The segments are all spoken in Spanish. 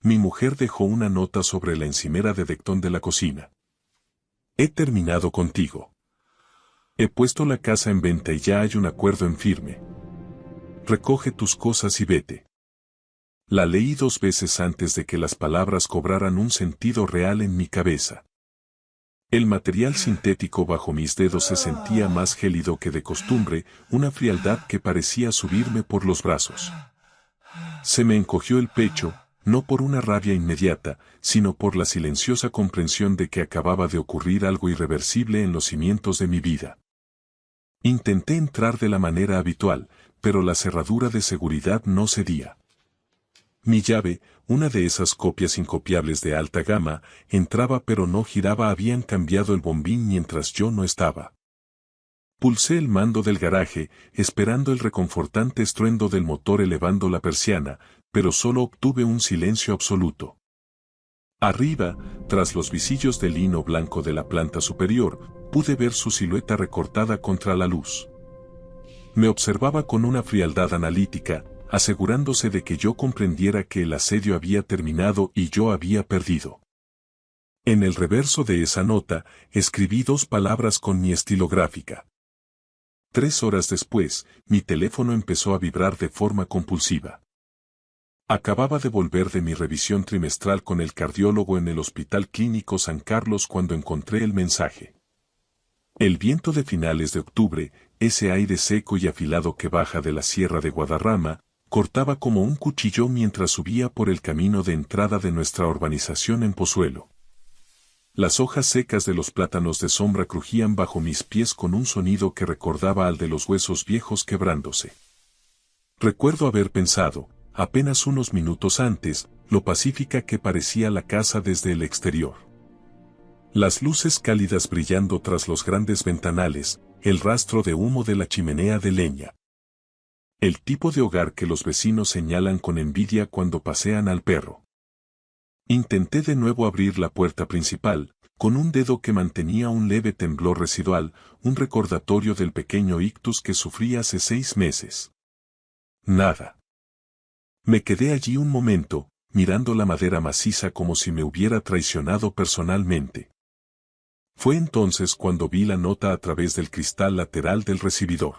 Mi mujer dejó una nota sobre la encimera de Dectón de la cocina. He terminado contigo. He puesto la casa en venta y ya hay un acuerdo en firme. Recoge tus cosas y vete. La leí 2 veces antes de que las palabras cobraran un sentido real en mi cabeza. El material sintético bajo mis dedos se sentía más gélido que de costumbre, una frialdad que parecía subirme por los brazos. Se me encogió el pecho, no por una rabia inmediata, sino por la silenciosa comprensión de que acababa de ocurrir algo irreversible en los cimientos de mi vida. Intenté entrar de la manera habitual, pero la cerradura de seguridad no cedía. Mi llave, una de esas copias incopiables de alta gama, entraba pero no giraba. Habían cambiado el bombín mientras yo no estaba. Pulsé el mando del garaje, esperando el reconfortante estruendo del motor elevando la persiana, pero solo obtuve un silencio absoluto. Arriba, tras los visillos de lino blanco de la planta superior, pude ver su silueta recortada contra la luz. Me observaba con una frialdad analítica, asegurándose de que yo comprendiera que el asedio había terminado y yo había perdido. En el reverso de esa nota, escribí 2 palabras con mi estilográfica. 3 horas después, mi teléfono empezó a vibrar de forma compulsiva. Acababa de volver de mi revisión trimestral con el cardiólogo en el Hospital Clínico San Carlos cuando encontré el mensaje. El viento de finales de octubre, ese aire seco y afilado que baja de la Sierra de Guadarrama, cortaba como un cuchillo mientras subía por el camino de entrada de nuestra urbanización en Pozuelo. Las hojas secas de los plátanos de sombra crujían bajo mis pies con un sonido que recordaba al de los huesos viejos quebrándose. Recuerdo haber pensado, apenas unos minutos antes, lo pacífica que parecía la casa desde el exterior. Las luces cálidas brillando tras los grandes ventanales, el rastro de humo de la chimenea de leña. El tipo de hogar que los vecinos señalan con envidia cuando pasean al perro. Intenté de nuevo abrir la puerta principal, con un dedo que mantenía un leve temblor residual, un recordatorio del pequeño ictus que sufrí hace 6 meses. Nada. Me quedé allí un momento, mirando la madera maciza como si me hubiera traicionado personalmente. Fue entonces cuando vi la nota a través del cristal lateral del recibidor.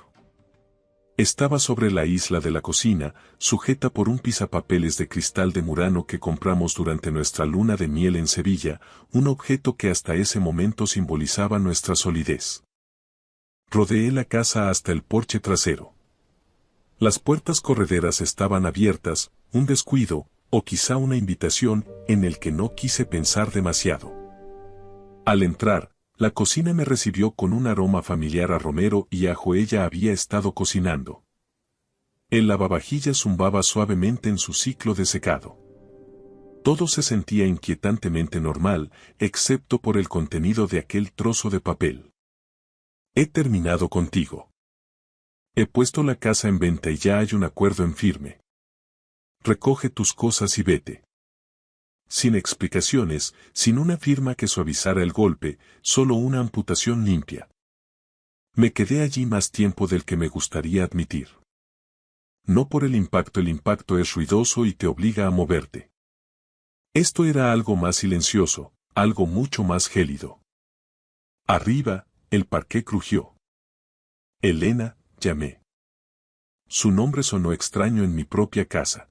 Estaba sobre la isla de la cocina, sujeta por un pisapapeles de cristal de Murano que compramos durante nuestra luna de miel en Sevilla, un objeto que hasta ese momento simbolizaba nuestra solidez. Rodeé la casa hasta el porche trasero. Las puertas correderas estaban abiertas, un descuido, o quizá una invitación, en el que no quise pensar demasiado. Al entrar, la cocina me recibió con un aroma familiar a romero y ajo. Ella había estado cocinando. El lavavajillas zumbaba suavemente en su ciclo de secado. Todo se sentía inquietantemente normal, excepto por el contenido de aquel trozo de papel. He terminado contigo. He puesto la casa en venta y ya hay un acuerdo en firme. Recoge tus cosas y vete. Sin explicaciones, sin una firma que suavizara el golpe, solo una amputación limpia. Me quedé allí más tiempo del que me gustaría admitir. No por el impacto es ruidoso y te obliga a moverte. Esto era algo más silencioso, algo mucho más gélido. Arriba, el parqué crujió. Elena, llamé. Su nombre sonó extraño en mi propia casa.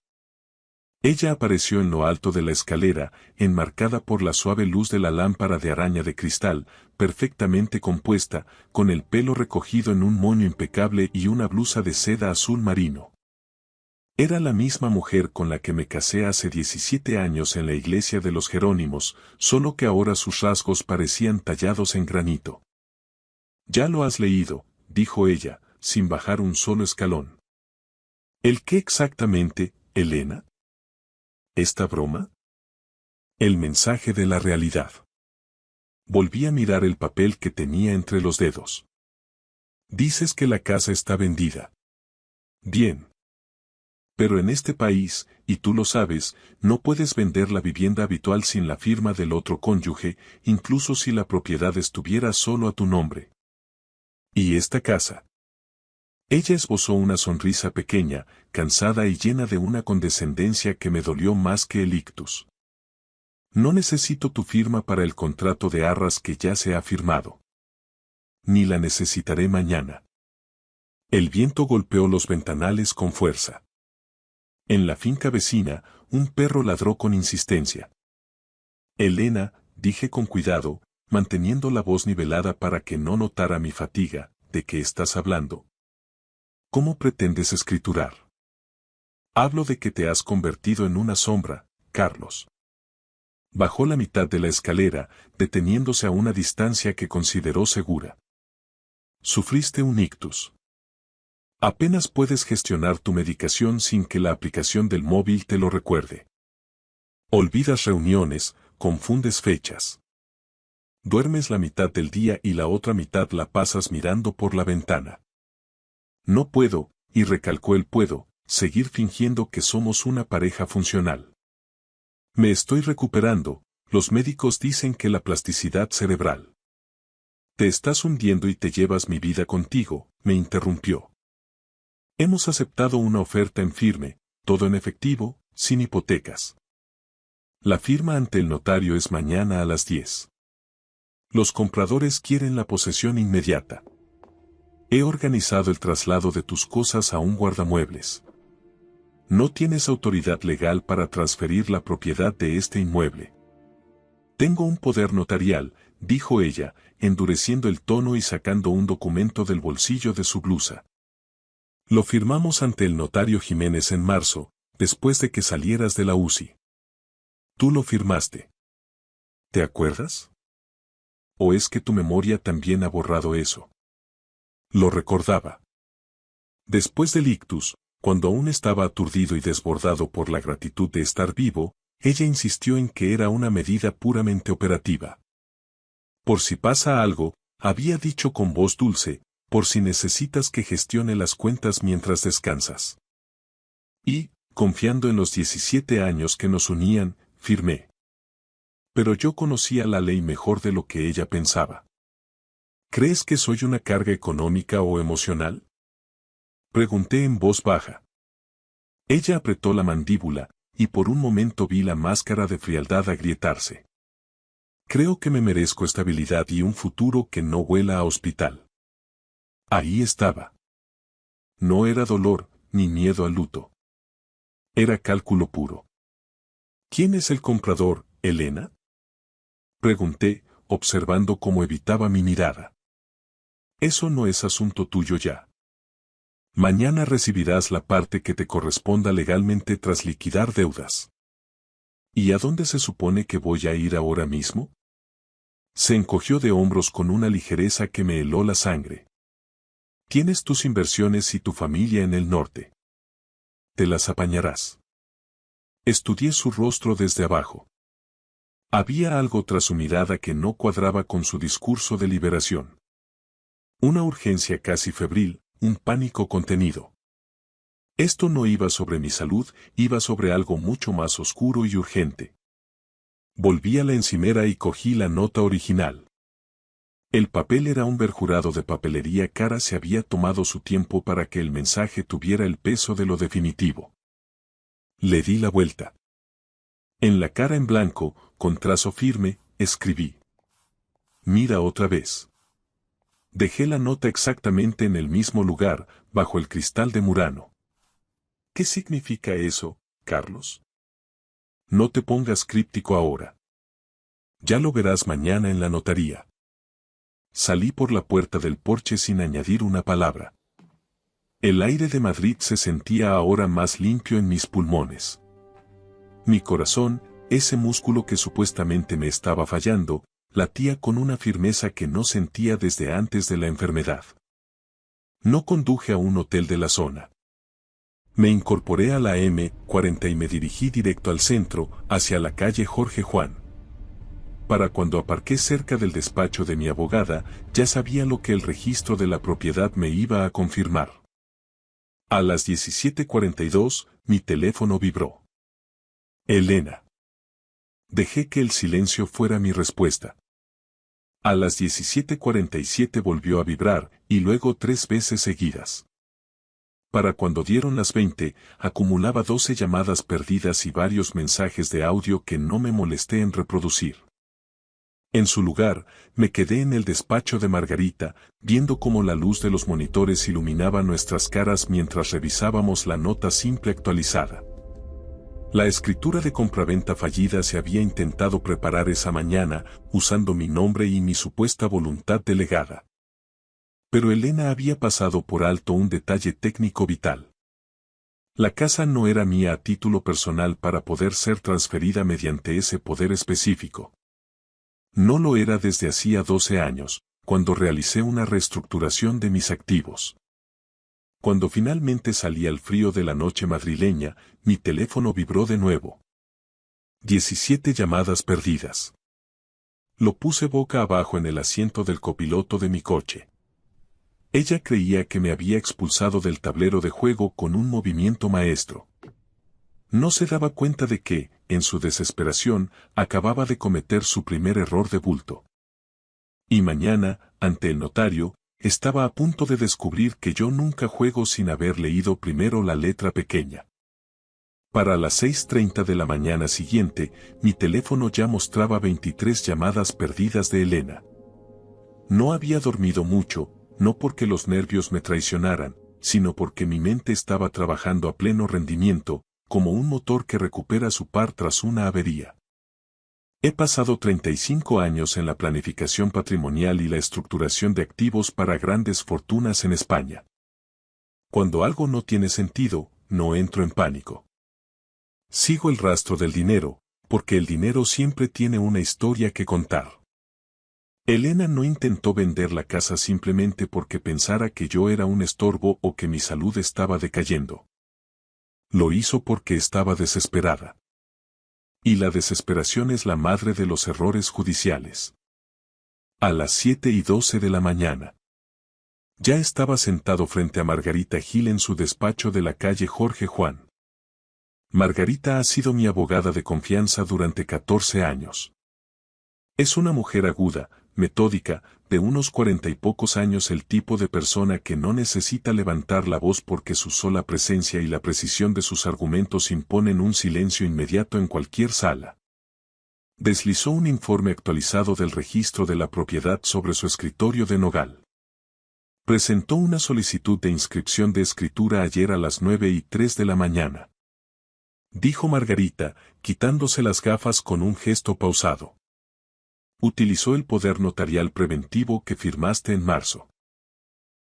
Ella apareció en lo alto de la escalera, enmarcada por la suave luz de la lámpara de araña de cristal, perfectamente compuesta, con el pelo recogido en un moño impecable y una blusa de seda azul marino. Era la misma mujer con la que me casé hace 17 años en la iglesia de los Jerónimos, solo que ahora sus rasgos parecían tallados en granito. «Ya lo has leído», dijo ella, sin bajar un solo escalón. «¿El qué exactamente, Elena? ¿Esta broma?» El mensaje de la realidad. Volví a mirar el papel que tenía entre los dedos. Dices que la casa está vendida. Bien. Pero en este país, y tú lo sabes, no puedes vender la vivienda habitual sin la firma del otro cónyuge, incluso si la propiedad estuviera solo a tu nombre. ¿Y esta casa? Ella esbozó una sonrisa pequeña, cansada y llena de una condescendencia que me dolió más que el ictus. No necesito tu firma para el contrato de arras que ya se ha firmado. Ni la necesitaré mañana. El viento golpeó los ventanales con fuerza. En la finca vecina, un perro ladró con insistencia. Elena, dije con cuidado, manteniendo la voz nivelada para que no notara mi fatiga, ¿de qué estás hablando? ¿Cómo pretendes escriturar? Hablo de que te has convertido en una sombra, Carlos. Bajó la mitad de la escalera, deteniéndose a una distancia que consideró segura. Sufriste un ictus. Apenas puedes gestionar tu medicación sin que la aplicación del móvil te lo recuerde. Olvidas reuniones, confundes fechas. Duermes la mitad del día y la otra mitad la pasas mirando por la ventana. No puedo, y recalcó el puedo, seguir fingiendo que somos una pareja funcional. Me estoy recuperando, los médicos dicen que la plasticidad cerebral. Te estás hundiendo y te llevas mi vida contigo, me interrumpió. Hemos aceptado una oferta en firme, todo en efectivo, sin hipotecas. La firma ante el notario es mañana a las 10. Los compradores quieren la posesión inmediata. He organizado el traslado de tus cosas a un guardamuebles. No tienes autoridad legal para transferir la propiedad de este inmueble. Tengo un poder notarial, dijo ella, endureciendo el tono y sacando un documento del bolsillo de su blusa. Lo firmamos ante el notario Jiménez en marzo, después de que salieras de la UCI. Tú lo firmaste. ¿Te acuerdas? ¿O es que tu memoria también ha borrado eso? Lo recordaba. Después del ictus, cuando aún estaba aturdido y desbordado por la gratitud de estar vivo, ella insistió en que era una medida puramente operativa. Por si pasa algo, había dicho con voz dulce, por si necesitas que gestione las cuentas mientras descansas. Y, confiando en los 17 años que nos unían, firmé. Pero yo conocía la ley mejor de lo que ella pensaba. ¿Crees que soy una carga económica o emocional? Pregunté en voz baja. Ella apretó la mandíbula, y por un momento vi la máscara de frialdad agrietarse. Creo que me merezco estabilidad y un futuro que no huela a hospital. Ahí estaba. No era dolor, ni miedo al luto. Era cálculo puro. ¿Quién es el comprador, Elena? Pregunté, observando cómo evitaba mi mirada. Eso no es asunto tuyo ya. Mañana recibirás la parte que te corresponda legalmente tras liquidar deudas. ¿Y a dónde se supone que voy a ir ahora mismo? Se encogió de hombros con una ligereza que me heló la sangre. Tienes tus inversiones y tu familia en el norte. Te las apañarás. Estudié su rostro desde abajo. Había algo tras su mirada que no cuadraba con su discurso de liberación. Una urgencia casi febril, un pánico contenido. Esto no iba sobre mi salud, iba sobre algo mucho más oscuro y urgente. Volví a la encimera y cogí la nota original. El papel era un verjurado de papelería cara, se había tomado su tiempo para que el mensaje tuviera el peso de lo definitivo. Le di la vuelta. En la cara en blanco, con trazo firme, escribí. Mira otra vez. Dejé la nota exactamente en el mismo lugar, bajo el cristal de Murano. ¿Qué significa eso, Carlos? No te pongas críptico ahora. Ya lo verás mañana en la notaría. Salí por la puerta del porche sin añadir una palabra. El aire de Madrid se sentía ahora más limpio en mis pulmones. Mi corazón, ese músculo que supuestamente me estaba fallando, latía con una firmeza que no sentía desde antes de la enfermedad. No conduje a un hotel de la zona. Me incorporé a la M40 y me dirigí directo al centro, hacia la calle Jorge Juan. Para cuando aparqué cerca del despacho de mi abogada, ya sabía lo que el registro de la propiedad me iba a confirmar. A las 17:42, mi teléfono vibró. Elena. Dejé que el silencio fuera mi respuesta. A las 17:47 volvió a vibrar, y luego 3 veces seguidas. Para cuando dieron las 20, acumulaba 12 llamadas perdidas y varios mensajes de audio que no me molesté en reproducir. En su lugar, me quedé en el despacho de Margarita, viendo cómo la luz de los monitores iluminaba nuestras caras mientras revisábamos la nota simple actualizada. La escritura de compraventa fallida se había intentado preparar esa mañana, usando mi nombre y mi supuesta voluntad delegada. Pero Elena había pasado por alto un detalle técnico vital. La casa no era mía a título personal para poder ser transferida mediante ese poder específico. No lo era desde hacía 12 años, cuando realicé una reestructuración de mis activos. Cuando finalmente salí al frío de la noche madrileña, mi teléfono vibró de nuevo. 17 llamadas perdidas. Lo puse boca abajo en el asiento del copiloto de mi coche. Ella creía que me había expulsado del tablero de juego con un movimiento maestro. No se daba cuenta de que, en su desesperación, acababa de cometer su primer error de bulto. Y mañana, ante el notario, estaba a punto de descubrir que yo nunca juego sin haber leído primero la letra pequeña. Para las 6:30 de la mañana siguiente, mi teléfono ya mostraba 23 llamadas perdidas de Elena. No había dormido mucho, no porque los nervios me traicionaran, sino porque mi mente estaba trabajando a pleno rendimiento, como un motor que recupera su par tras una avería. He pasado 35 años en la planificación patrimonial y la estructuración de activos para grandes fortunas en España. Cuando algo no tiene sentido, no entro en pánico. Sigo el rastro del dinero, porque el dinero siempre tiene una historia que contar. Elena no intentó vender la casa simplemente porque pensara que yo era un estorbo o que mi salud estaba decayendo. Lo hizo porque estaba desesperada. Y la desesperación es la madre de los errores judiciales. A las 7:12 de la mañana. Ya estaba sentado frente a Margarita Gil en su despacho de la calle Jorge Juan. Margarita ha sido mi abogada de confianza durante 14 años. Es una mujer aguda, metódica, de unos 40 y pocos años, el tipo de persona que no necesita levantar la voz porque su sola presencia y la precisión de sus argumentos imponen un silencio inmediato en cualquier sala. Deslizó un informe actualizado del registro de la propiedad sobre su escritorio de nogal. Presentó una solicitud de inscripción de escritura ayer a las 9:03 de la mañana. Dijo Margarita, quitándose las gafas con un gesto pausado. Utilizó el poder notarial preventivo que firmaste en marzo.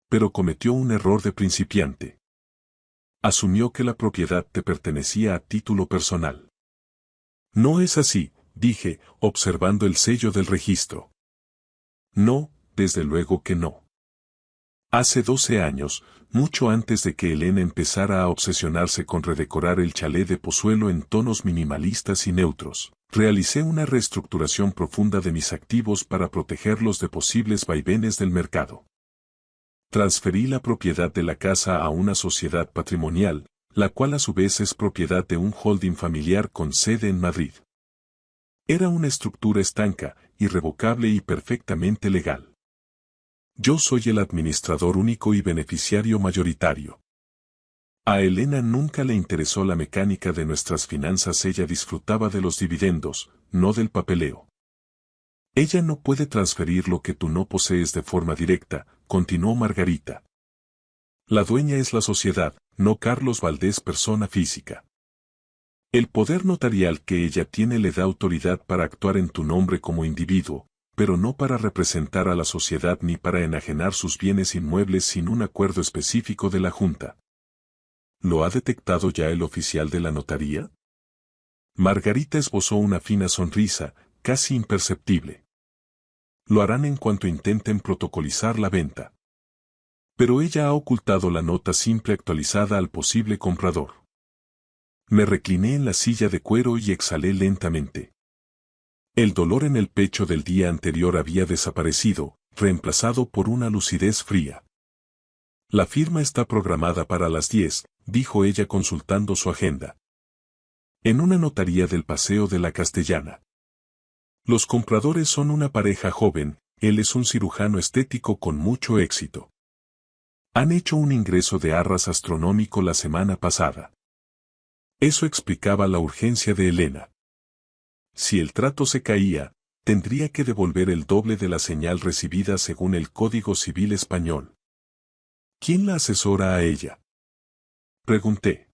Pero cometió un error de principiante. Asumió que la propiedad te pertenecía a título personal. No es así, dije, observando el sello del registro. No, desde luego que no. Hace 12 años, mucho antes de que Elena empezara a obsesionarse con redecorar el chalet de Pozuelo en tonos minimalistas y neutros, realicé una reestructuración profunda de mis activos para protegerlos de posibles vaivenes del mercado. Transferí la propiedad de la casa a una sociedad patrimonial, la cual a su vez es propiedad de un holding familiar con sede en Madrid. Era una estructura estanca, irrevocable y perfectamente legal. Yo soy el administrador único y beneficiario mayoritario. A Elena nunca le interesó la mecánica de nuestras finanzas, ella disfrutaba de los dividendos, no del papeleo. Ella no puede transferir lo que tú no posees de forma directa, continuó Margarita. La dueña es la sociedad, no Carlos Valdés persona física. El poder notarial que ella tiene le da autoridad para actuar en tu nombre como individuo, pero no para representar a la sociedad ni para enajenar sus bienes inmuebles sin un acuerdo específico de la Junta. ¿Lo ha detectado ya el oficial de la notaría? Margarita esbozó una fina sonrisa, casi imperceptible. Lo harán en cuanto intenten protocolizar la venta. Pero ella ha ocultado la nota simple actualizada al posible comprador. Me recliné en la silla de cuero y exhalé lentamente. El dolor en el pecho del día anterior había desaparecido, reemplazado por una lucidez fría. La firma está programada para las 10, dijo ella consultando su agenda. En una notaría del Paseo de la Castellana. Los compradores son una pareja joven, él es un cirujano estético con mucho éxito. Han hecho un ingreso de arras astronómico la semana pasada. Eso explicaba la urgencia de Elena. Si el trato se caía, tendría que devolver el doble de la señal recibida según el Código Civil español. ¿Quién la asesora a ella? Pregunté.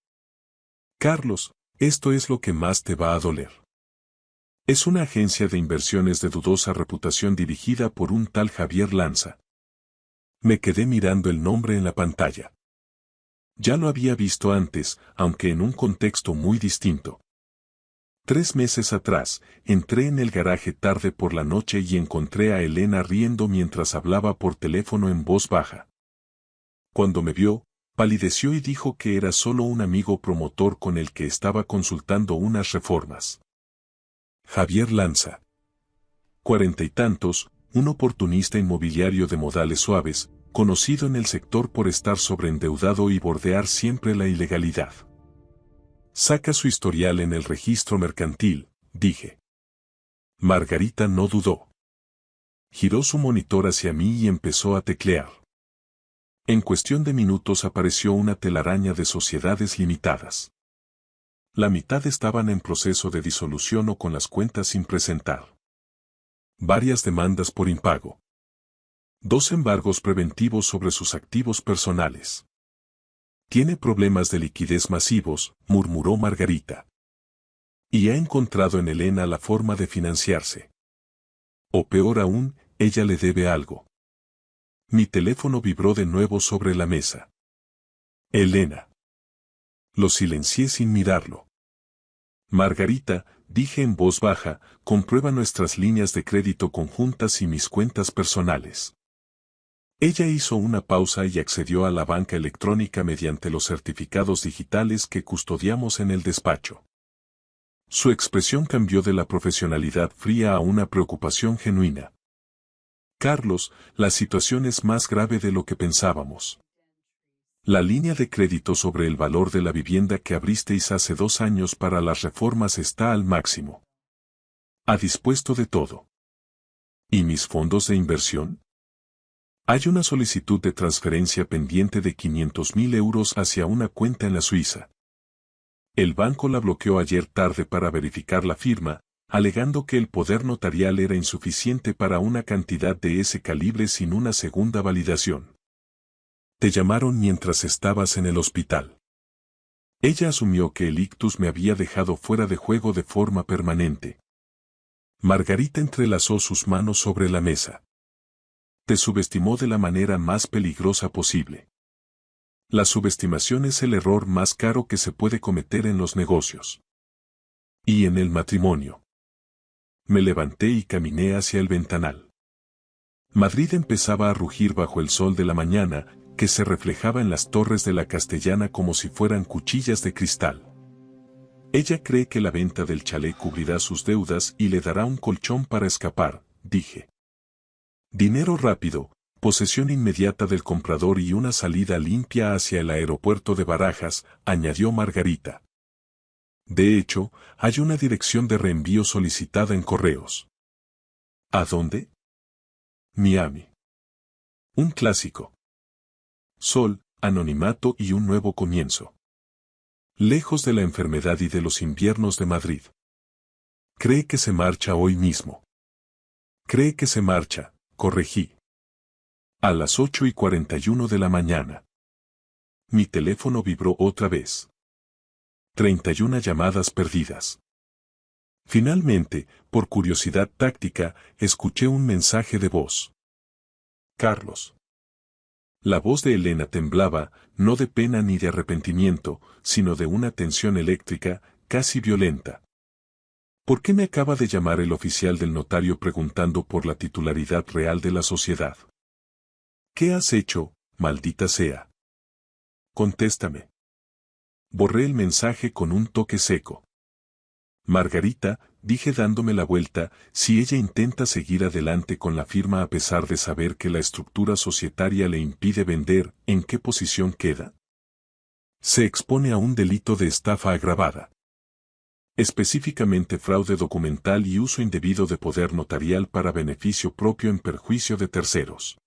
Carlos, esto es lo que más te va a doler. Es una agencia de inversiones de dudosa reputación dirigida por un tal Javier Lanza. Me quedé mirando el nombre en la pantalla. Ya lo había visto antes, aunque en un contexto muy distinto. 3 meses atrás, entré en el garaje tarde por la noche y encontré a Elena riendo mientras hablaba por teléfono en voz baja. Cuando me vio, palideció y dijo que era solo un amigo promotor con el que estaba consultando unas reformas. Javier Lanza. 40 y tantos, un oportunista inmobiliario de modales suaves, conocido en el sector por estar sobreendeudado y bordear siempre la ilegalidad. Saca su historial en el registro mercantil, dije. Margarita no dudó. Giró su monitor hacia mí y empezó a teclear. En cuestión de minutos apareció una telaraña de sociedades limitadas. La mitad estaban en proceso de disolución o con las cuentas sin presentar. Varias demandas por impago. 2 embargos preventivos sobre sus activos personales. Tiene problemas de liquidez masivos, murmuró Margarita. Y ha encontrado en Elena la forma de financiarse. O peor aún, ella le debe algo. Mi teléfono vibró de nuevo sobre la mesa. Elena. Lo silencié sin mirarlo. Margarita, dije en voz baja, comprueba nuestras líneas de crédito conjuntas y mis cuentas personales. Ella hizo una pausa y accedió a la banca electrónica mediante los certificados digitales que custodiamos en el despacho. Su expresión cambió de la profesionalidad fría a una preocupación genuina. Carlos, la situación es más grave de lo que pensábamos. La línea de crédito sobre el valor de la vivienda que abristeis hace 2 años para las reformas está al máximo. Ha dispuesto de todo. ¿Y mis fondos de inversión? Hay una solicitud de transferencia pendiente de 500.000 euros hacia una cuenta en la Suiza. El banco la bloqueó ayer tarde para verificar la firma, alegando que el poder notarial era insuficiente para una cantidad de ese calibre sin una segunda validación. Te llamaron mientras estabas en el hospital. Ella asumió que el ictus me había dejado fuera de juego de forma permanente. Margarita entrelazó sus manos sobre la mesa. Te subestimó de la manera más peligrosa posible. La subestimación es el error más caro que se puede cometer en los negocios. Y en el matrimonio. Me levanté y caminé hacia el ventanal. Madrid empezaba a rugir bajo el sol de la mañana, que se reflejaba en las torres de la Castellana como si fueran cuchillas de cristal. Ella cree que la venta del chalet cubrirá sus deudas y le dará un colchón para escapar, dije. Dinero rápido, posesión inmediata del comprador y una salida limpia hacia el aeropuerto de Barajas, añadió Margarita. De hecho, hay una dirección de reenvío solicitada en correos. ¿A dónde? Miami. Un clásico. Sol, anonimato y un nuevo comienzo. Lejos de la enfermedad y de los inviernos de Madrid. Cree que se marcha hoy mismo. Cree que se marcha, corregí. A las 8:41 de la mañana. Mi teléfono vibró otra vez. 31 llamadas perdidas. Finalmente, por curiosidad táctica, escuché un mensaje de voz. Carlos. La voz de Elena temblaba, no de pena ni de arrepentimiento, sino de una tensión eléctrica, casi violenta. ¿Por qué me acaba de llamar el oficial del notario preguntando por la titularidad real de la sociedad? ¿Qué has hecho, maldita sea? Contéstame. Borré el mensaje con un toque seco. Margarita, dije dándome la vuelta, si ella intenta seguir adelante con la firma a pesar de saber que la estructura societaria le impide vender, ¿en qué posición queda? Se expone a un delito de estafa agravada. Específicamente fraude documental y uso indebido de poder notarial para beneficio propio en perjuicio de terceros.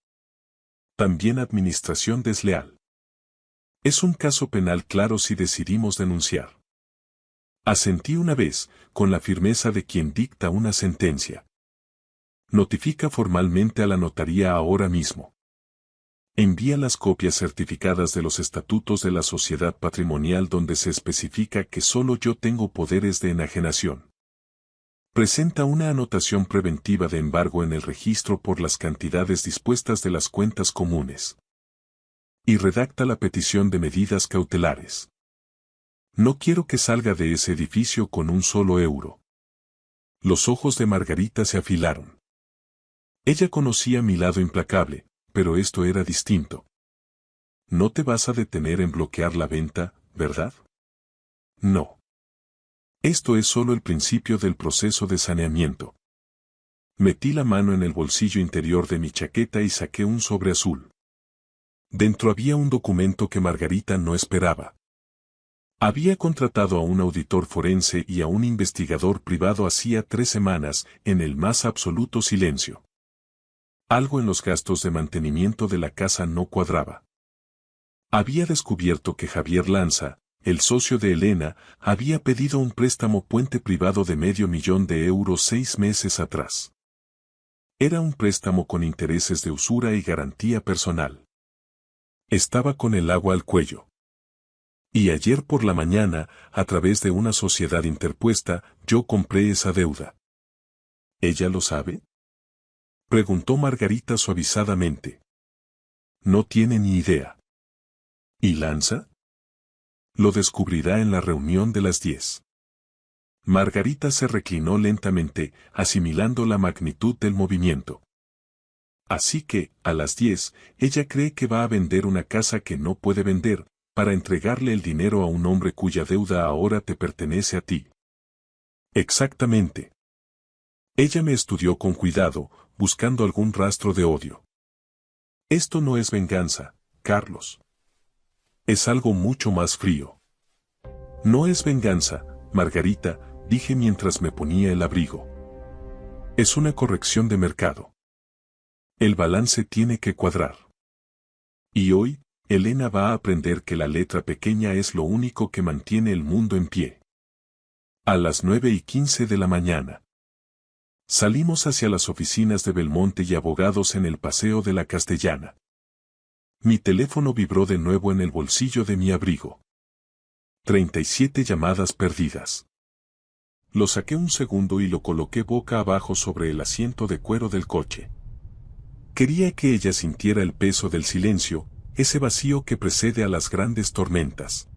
También administración desleal. Es un caso penal claro si decidimos denunciar. Asentí una vez, con la firmeza de quien dicta una sentencia. Notifica formalmente a la notaría ahora mismo. Envía las copias certificadas de los estatutos de la sociedad patrimonial donde se especifica que solo yo tengo poderes de enajenación. Presenta una anotación preventiva de embargo en el registro por las cantidades dispuestas de las cuentas comunes. Y redacta la petición de medidas cautelares. No quiero que salga de ese edificio con un solo euro. Los ojos de Margarita se afilaron. Ella conocía mi lado implacable, pero esto era distinto. No te vas a detener en bloquear la venta, ¿verdad? No. Esto es solo el principio del proceso de saneamiento. Metí la mano en el bolsillo interior de mi chaqueta y saqué un sobre azul. Dentro había un documento que Margarita no esperaba. Había contratado a un auditor forense y a un investigador privado hacía 3 semanas, en el más absoluto silencio. Algo en los gastos de mantenimiento de la casa no cuadraba. Había descubierto que Javier Lanza, el socio de Elena, había pedido un préstamo puente privado de €500,000 6 meses atrás. Era un préstamo con intereses de usura y garantía personal. Estaba con el agua al cuello. Y ayer por la mañana, a través de una sociedad interpuesta, yo compré esa deuda. ¿Ella lo sabe?, preguntó Margarita suavizadamente. No tiene ni idea. ¿Y Lanza? Lo descubrirá en la reunión de las 10. Margarita se reclinó lentamente, asimilando la magnitud del movimiento. Así que, a las 10, ella cree que va a vender una casa que no puede vender, para entregarle el dinero a un hombre cuya deuda ahora te pertenece a ti. Exactamente. Ella me estudió con cuidado, buscando algún rastro de odio. Esto no es venganza, Carlos. Es algo mucho más frío. No es venganza, Margarita, dije mientras me ponía el abrigo. Es una corrección de mercado. El balance tiene que cuadrar. Y hoy, Elena va a aprender que la letra pequeña es lo único que mantiene el mundo en pie. A las 9:15 de la mañana. Salimos hacia las oficinas de Belmonte y Abogados en el Paseo de la Castellana. Mi teléfono vibró de nuevo en el bolsillo de mi abrigo. 37 llamadas perdidas. Lo saqué un segundo y lo coloqué boca abajo sobre el asiento de cuero del coche. Quería que ella sintiera el peso del silencio, ese vacío que precede a las grandes tormentas.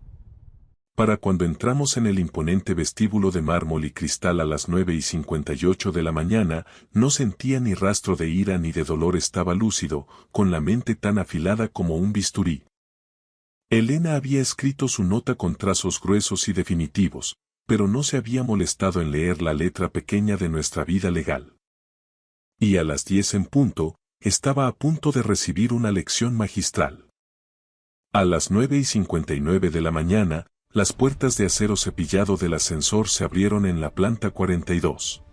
Para cuando entramos en el imponente vestíbulo de mármol y cristal a las 9:58 de la mañana, no sentía ni rastro de ira ni de dolor, estaba lúcido, con la mente tan afilada como un bisturí. Elena había escrito su nota con trazos gruesos y definitivos, pero no se había molestado en leer la letra pequeña de nuestra vida legal. Y a las 10 en punto, estaba a punto de recibir una lección magistral. A las 9:59 de la mañana, las puertas de acero cepillado del ascensor se abrieron en la planta 42.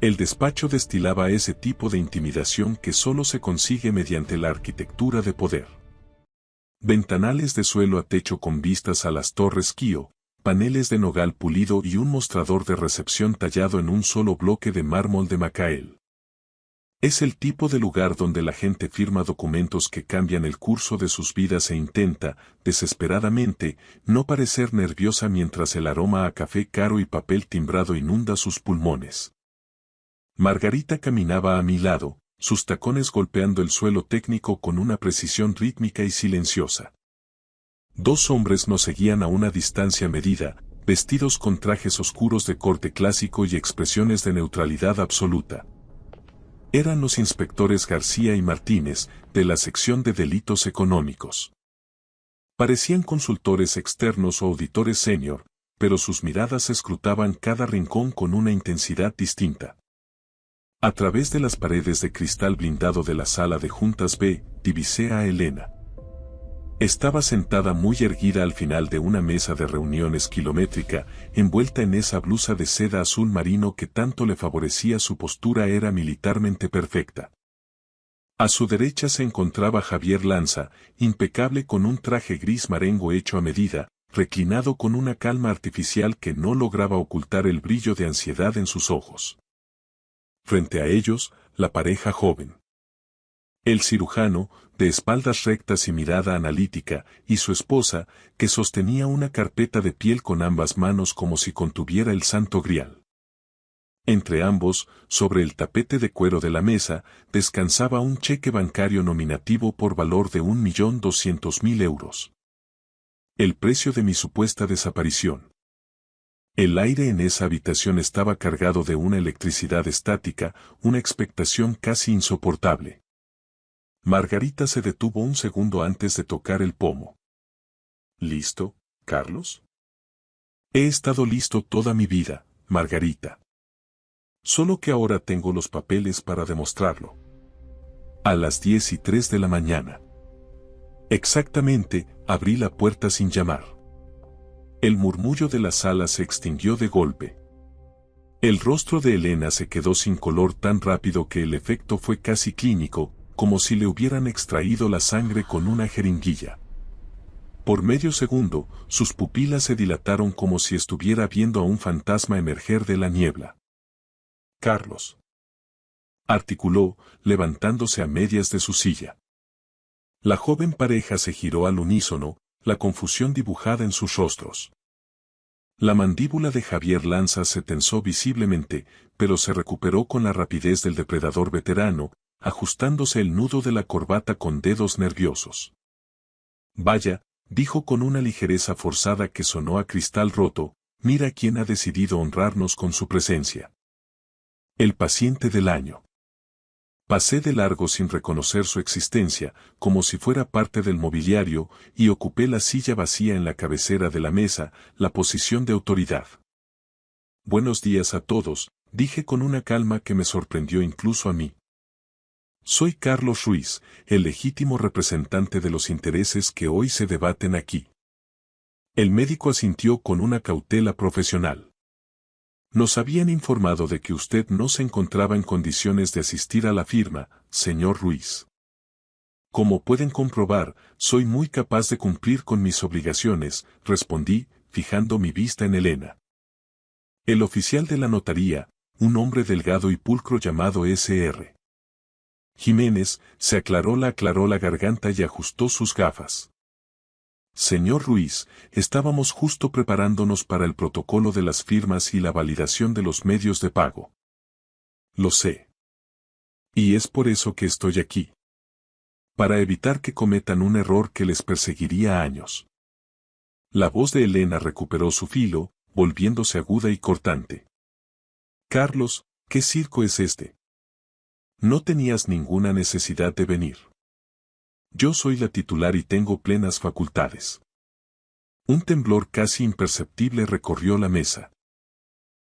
El despacho destilaba ese tipo de intimidación que solo se consigue mediante la arquitectura de poder. Ventanales de suelo a techo con vistas a las Torres Kío, paneles de nogal pulido y un mostrador de recepción tallado en un solo bloque de mármol de Macael. Es el tipo de lugar donde la gente firma documentos que cambian el curso de sus vidas e intenta, desesperadamente, no parecer nerviosa mientras el aroma a café caro y papel timbrado inunda sus pulmones. Margarita caminaba a mi lado, sus tacones golpeando el suelo técnico con una precisión rítmica y silenciosa. 2 hombres nos seguían a una distancia medida, vestidos con trajes oscuros de corte clásico y expresiones de neutralidad absoluta. Eran los inspectores García y Martínez, de la sección de delitos económicos. Parecían consultores externos o auditores senior, pero sus miradas escrutaban cada rincón con una intensidad distinta. A través de las paredes de cristal blindado de la sala de juntas B, divisé a Elena. Estaba sentada muy erguida al final de una mesa de reuniones kilométrica, envuelta en esa blusa de seda azul marino que tanto le favorecía. Su postura era militarmente perfecta. A su derecha se encontraba Javier Lanza, impecable con un traje gris marengo hecho a medida, reclinado con una calma artificial que no lograba ocultar el brillo de ansiedad en sus ojos. Frente a ellos, la pareja joven. El cirujano, de espaldas rectas y mirada analítica, y su esposa, que sostenía una carpeta de piel con ambas manos como si contuviera el Santo Grial. Entre ambos, sobre el tapete de cuero de la mesa, descansaba un cheque bancario nominativo por valor de 1.200.000 euros. El precio de mi supuesta desaparición. El aire en esa habitación estaba cargado de una electricidad estática, una expectación casi insoportable. Margarita se detuvo un segundo antes de tocar el pomo. ¿Listo, Carlos? He estado listo toda mi vida, Margarita. Solo que ahora tengo los papeles para demostrarlo. A las 10:03 de la mañana. Exactamente, abrí la puerta sin llamar. El murmullo de la sala se extinguió de golpe. El rostro de Elena se quedó sin color tan rápido que el efecto fue casi clínico, como si le hubieran extraído la sangre con una jeringuilla. Por medio segundo, sus pupilas se dilataron como si estuviera viendo a un fantasma emerger de la niebla. Carlos. Articuló, levantándose a medias de su silla. La joven pareja se giró al unísono, la confusión dibujada en sus rostros. La mandíbula de Javier Lanza se tensó visiblemente, pero se recuperó con la rapidez del depredador veterano, ajustándose el nudo de la corbata con dedos nerviosos. Vaya, dijo con una ligereza forzada que sonó a cristal roto, mira quién ha decidido honrarnos con su presencia. El paciente del año. Pasé de largo sin reconocer su existencia, como si fuera parte del mobiliario, y ocupé la silla vacía en la cabecera de la mesa, la posición de autoridad. Buenos días a todos, dije con una calma que me sorprendió incluso a mí. Soy Carlos Ruiz, el legítimo representante de los intereses que hoy se debaten aquí. El médico asintió con una cautela profesional. Nos habían informado de que usted no se encontraba en condiciones de asistir a la firma, señor Ruiz. Como pueden comprobar, soy muy capaz de cumplir con mis obligaciones, respondí, fijando mi vista en Elena. El oficial de la notaría, un hombre delgado y pulcro llamado S.R. Jiménez, se aclaró la garganta y ajustó sus gafas. Señor Ruiz, estábamos justo preparándonos para el protocolo de las firmas y la validación de los medios de pago. Lo sé. Y es por eso que estoy aquí. Para evitar que cometan un error que les perseguiría años. La voz de Elena recuperó su filo, volviéndose aguda y cortante. Carlos, ¿qué circo es este? No tenías ninguna necesidad de venir. Yo soy la titular y tengo plenas facultades. Un temblor casi imperceptible recorrió la mesa.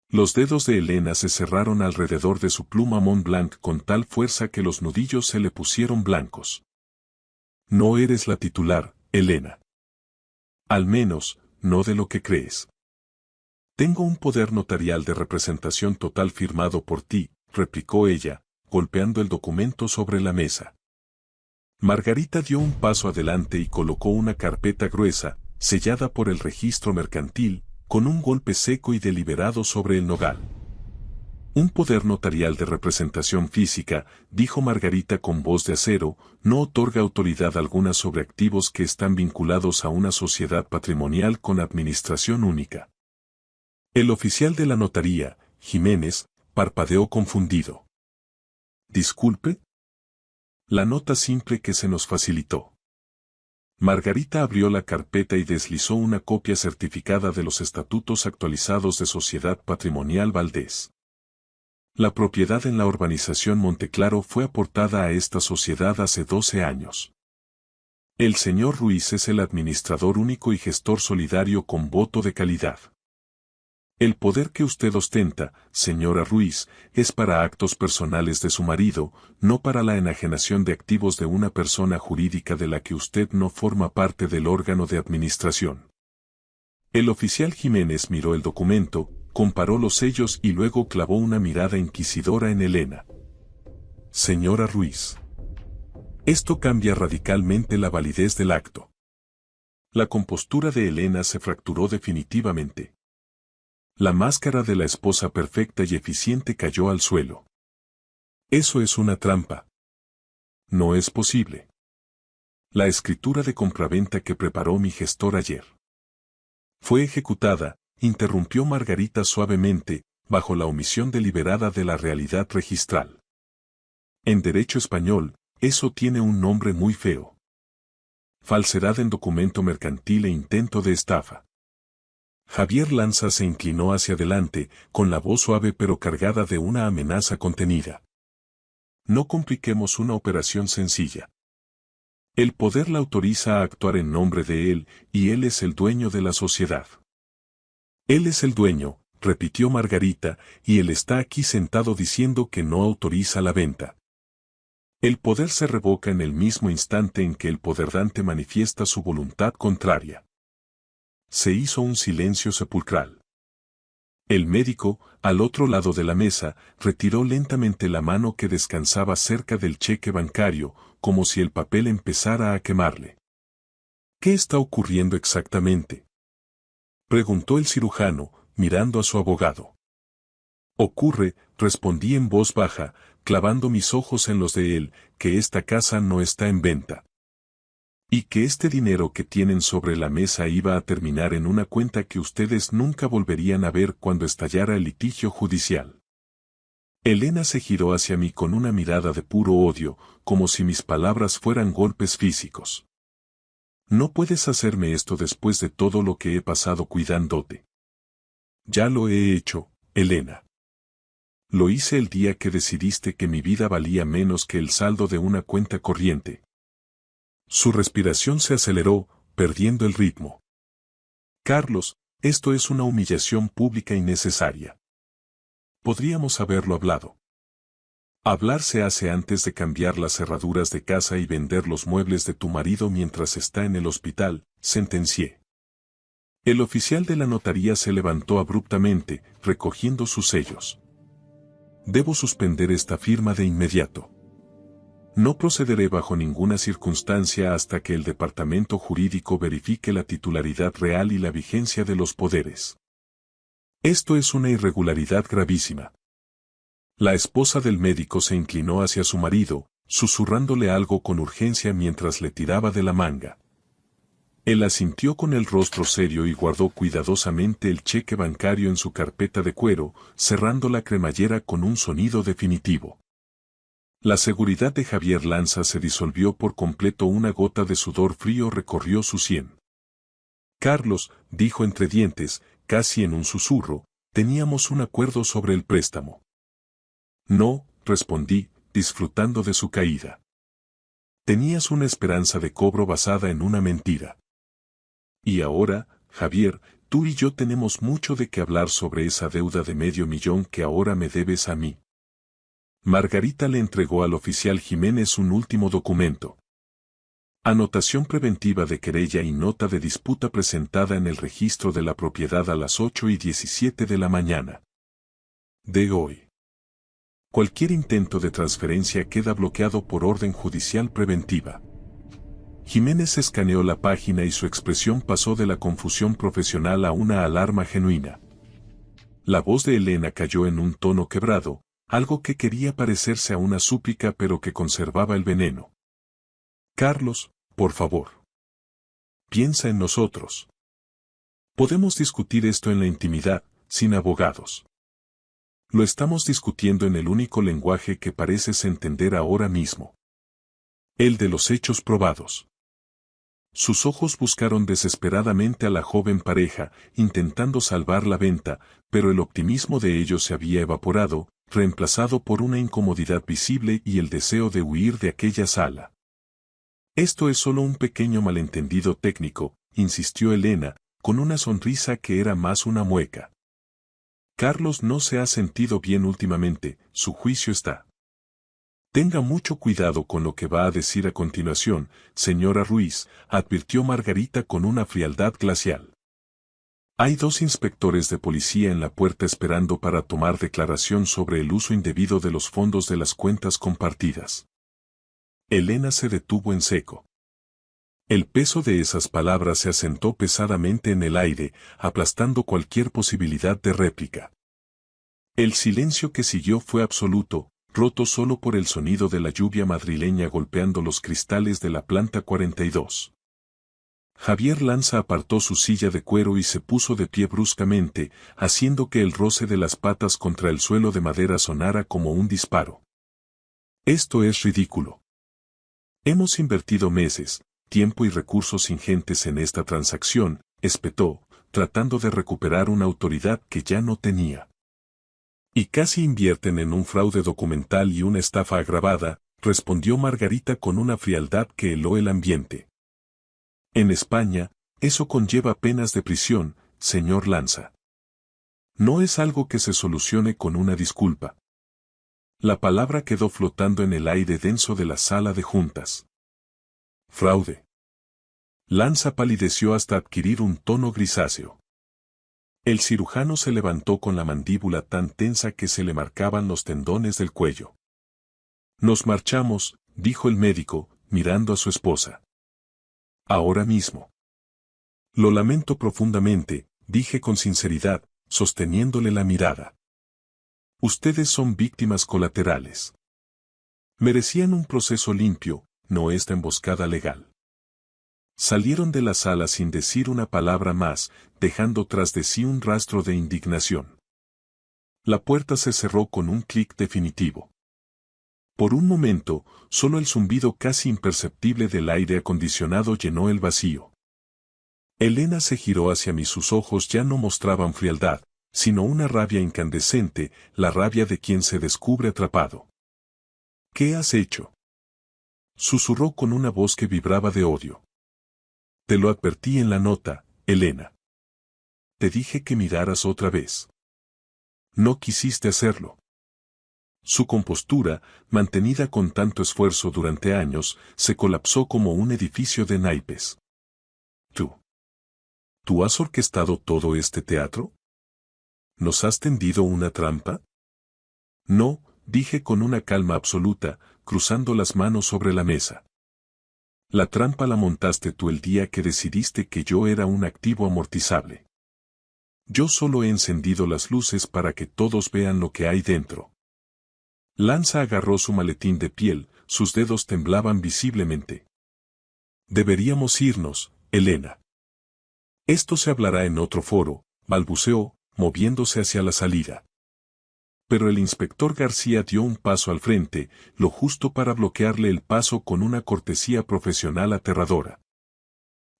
Los dedos de Elena se cerraron alrededor de su pluma Mont Blanc con tal fuerza que los nudillos se le pusieron blancos. No eres la titular, Elena. Al menos, no de lo que crees. Tengo un poder notarial de representación total firmado por ti, replicó ella, golpeando el documento sobre la mesa. Margarita dio un paso adelante y colocó una carpeta gruesa, sellada por el registro mercantil, con un golpe seco y deliberado sobre el nogal. Un poder notarial de representación física, dijo Margarita con voz de acero, no otorga autoridad alguna sobre activos que están vinculados a una sociedad patrimonial con administración única. El oficial de la notaría, Jiménez, parpadeó confundido. ¿Disculpe? La nota simple que se nos facilitó. Margarita abrió la carpeta y deslizó una copia certificada de los estatutos actualizados de Sociedad Patrimonial Valdés. La propiedad en la urbanización Monteclaro fue aportada a esta sociedad hace 12 años. El señor Ruiz es el administrador único y gestor solidario con voto de calidad. El poder que usted ostenta, señora Ruiz, es para actos personales de su marido, no para la enajenación de activos de una persona jurídica de la que usted no forma parte del órgano de administración. El oficial Jiménez miró el documento, comparó los sellos y luego clavó una mirada inquisidora en Elena. Señora Ruiz. Esto cambia radicalmente la validez del acto. La compostura de Elena se fracturó definitivamente. La máscara de la esposa perfecta y eficiente cayó al suelo. Eso es una trampa. No es posible. La escritura de compraventa que preparó mi gestor ayer fue ejecutada, interrumpió Margarita suavemente, bajo la omisión deliberada de la realidad registral. En derecho español, eso tiene un nombre muy feo. Falsedad en documento mercantil e intento de estafa. Javier Lanza se inclinó hacia adelante, con la voz suave pero cargada de una amenaza contenida. No compliquemos una operación sencilla. El poder la autoriza a actuar en nombre de él, y él es el dueño de la sociedad. Él es el dueño, repitió Margarita, y él está aquí sentado diciendo que no autoriza la venta. El poder se revoca en el mismo instante en que el poderdante manifiesta su voluntad contraria. Se hizo un silencio sepulcral. El médico, al otro lado de la mesa, retiró lentamente la mano que descansaba cerca del cheque bancario, como si el papel empezara a quemarle. ¿Qué está ocurriendo exactamente?, preguntó el cirujano, mirando a su abogado. Ocurre, respondí en voz baja, clavando mis ojos en los de él, que esta casa no está en venta. Y que este dinero que tienen sobre la mesa iba a terminar en una cuenta que ustedes nunca volverían a ver cuando estallara el litigio judicial. Elena se giró hacia mí con una mirada de puro odio, como si mis palabras fueran golpes físicos. No puedes hacerme esto después de todo lo que he pasado cuidándote. Ya lo he hecho, Elena. Lo hice el día que decidiste que mi vida valía menos que el saldo de una cuenta corriente. Su respiración se aceleró, perdiendo el ritmo. Carlos, esto es una humillación pública innecesaria. Podríamos haberlo hablado. Hablar se hace antes de cambiar las cerraduras de casa y vender los muebles de tu marido mientras está en el hospital, sentencié. El oficial de la notaría se levantó abruptamente, recogiendo sus sellos. Debo suspender esta firma de inmediato. No procederé bajo ninguna circunstancia hasta que el departamento jurídico verifique la titularidad real y la vigencia de los poderes. Esto es una irregularidad gravísima. La esposa del médico se inclinó hacia su marido, susurrándole algo con urgencia mientras le tiraba de la manga. Él asintió con el rostro serio y guardó cuidadosamente el cheque bancario en su carpeta de cuero, cerrando la cremallera con un sonido definitivo. La seguridad de Javier Lanza se disolvió por completo, una gota de sudor frío recorrió su sien. Carlos, dijo entre dientes, casi en un susurro, teníamos un acuerdo sobre el préstamo. No, respondí, disfrutando de su caída. Tenías una esperanza de cobro basada en una mentira. Y ahora, Javier, tú y yo tenemos mucho de qué hablar sobre esa deuda de $500,000 que ahora me debes a mí. Margarita le entregó al oficial Jiménez un último documento. Anotación preventiva de querella y nota de disputa presentada en el registro de la propiedad a las 8:17 de la mañana de hoy. Cualquier intento de transferencia queda bloqueado por orden judicial preventiva. Jiménez escaneó la página y su expresión pasó de la confusión profesional a una alarma genuina. La voz de Elena cayó en un tono quebrado, algo que quería parecerse a una súplica pero que conservaba el veneno. Carlos, por favor. Piensa en nosotros. Podemos discutir esto en la intimidad, sin abogados. Lo estamos discutiendo en el único lenguaje que pareces entender ahora mismo. El de los hechos probados. Sus ojos buscaron desesperadamente a la joven pareja, intentando salvar la venta, pero el optimismo de ellos se había evaporado, reemplazado por una incomodidad visible y el deseo de huir de aquella sala. Esto es solo un pequeño malentendido técnico, insistió Elena, con una sonrisa que era más una mueca. Carlos no se ha sentido bien últimamente, su juicio está. Tenga mucho cuidado con lo que va a decir a continuación, señora Ruiz, advirtió Margarita con una frialdad glacial. Hay 2 inspectores de policía en la puerta esperando para tomar declaración sobre el uso indebido de los fondos de las cuentas compartidas. Elena se detuvo en seco. El peso de esas palabras se asentó pesadamente en el aire, aplastando cualquier posibilidad de réplica. El silencio que siguió fue absoluto, roto solo por el sonido de la lluvia madrileña golpeando los cristales de la planta 42. Javier Lanza apartó su silla de cuero y se puso de pie bruscamente, haciendo que el roce de las patas contra el suelo de madera sonara como un disparo. Esto es ridículo. Hemos invertido meses, tiempo y recursos ingentes en esta transacción, espetó, tratando de recuperar una autoridad que ya no tenía. Y casi invierten en un fraude documental y una estafa agravada, respondió Margarita con una frialdad que heló el ambiente. En España, eso conlleva penas de prisión, señor Lanza. No es algo que se solucione con una disculpa. La palabra quedó flotando en el aire denso de la sala de juntas. Fraude. Lanza palideció hasta adquirir un tono grisáceo. El cirujano se levantó con la mandíbula tan tensa que se le marcaban los tendones del cuello. Nos marchamos, dijo el médico, mirando a su esposa. Ahora mismo. Lo lamento profundamente, dije con sinceridad, sosteniéndole la mirada. Ustedes son víctimas colaterales. Merecían un proceso limpio, no esta emboscada legal. Salieron de la sala sin decir una palabra más, dejando tras de sí un rastro de indignación. La puerta se cerró con un clic definitivo. Por un momento, solo el zumbido casi imperceptible del aire acondicionado llenó el vacío. Elena se giró hacia mí, sus ojos ya no mostraban frialdad, sino una rabia incandescente, la rabia de quien se descubre atrapado. ¿Qué has hecho?, susurró con una voz que vibraba de odio. Te lo advertí en la nota, Elena. Te dije que miraras otra vez. No quisiste hacerlo. Su compostura, mantenida con tanto esfuerzo durante años, se colapsó como un edificio de naipes. ¿Tú has orquestado todo este teatro? ¿Nos has tendido una trampa? No, dije con una calma absoluta, cruzando las manos sobre la mesa. La trampa la montaste tú el día que decidiste que yo era un activo amortizable. Yo solo he encendido las luces para que todos vean lo que hay dentro. Lanza agarró su maletín de piel, sus dedos temblaban visiblemente. Deberíamos irnos, Elena. Esto se hablará en otro foro, balbuceó, moviéndose hacia la salida. Pero el inspector García dio un paso al frente, lo justo para bloquearle el paso con una cortesía profesional aterradora.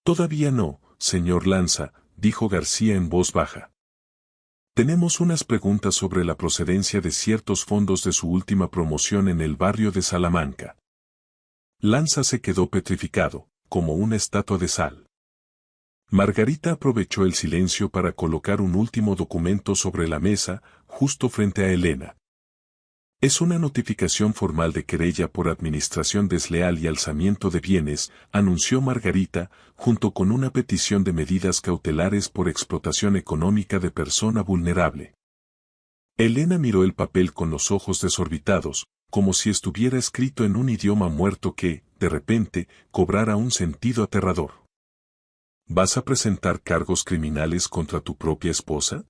Todavía no, señor Lanza, dijo García en voz baja. Tenemos unas preguntas sobre la procedencia de ciertos fondos de su última promoción en el barrio de Salamanca. Lanza se quedó petrificado, como una estatua de sal. Margarita aprovechó el silencio para colocar un último documento sobre la mesa, justo frente a Elena. Es una notificación formal de querella por administración desleal y alzamiento de bienes, anunció Margarita, junto con una petición de medidas cautelares por explotación económica de persona vulnerable. Elena miró el papel con los ojos desorbitados, como si estuviera escrito en un idioma muerto que, de repente, cobrara un sentido aterrador. ¿Vas a presentar cargos criminales contra tu propia esposa?,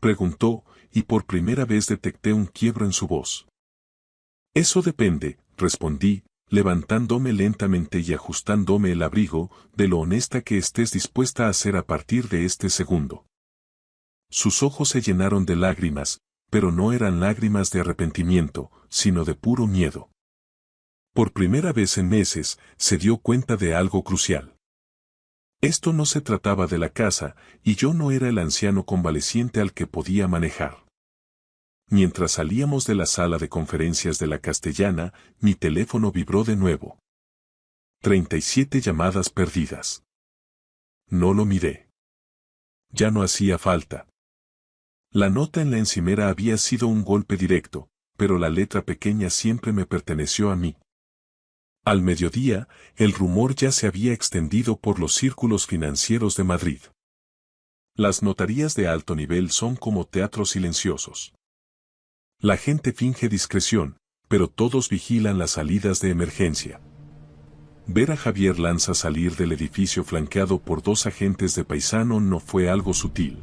preguntó, y por primera vez detecté un quiebro en su voz. Eso depende, respondí, levantándome lentamente y ajustándome el abrigo, de lo honesta que estés dispuesta a ser a partir de este segundo. Sus ojos se llenaron de lágrimas, pero no eran lágrimas de arrepentimiento, sino de puro miedo. Por primera vez en meses, se dio cuenta de algo crucial. Esto no se trataba de la casa, y yo no era el anciano convaleciente al que podía manejar. Mientras salíamos de la sala de conferencias de la Castellana, mi teléfono vibró de nuevo. 37 llamadas perdidas. No lo miré. Ya no hacía falta. La nota en la encimera había sido un golpe directo, pero la letra pequeña siempre me perteneció a mí. Al mediodía, el rumor ya se había extendido por los círculos financieros de Madrid. Las notarías de alto nivel son como teatros silenciosos. La gente finge discreción, pero todos vigilan las salidas de emergencia. Ver a Javier Lanza salir del edificio flanqueado por 2 agentes de paisano no fue algo sutil.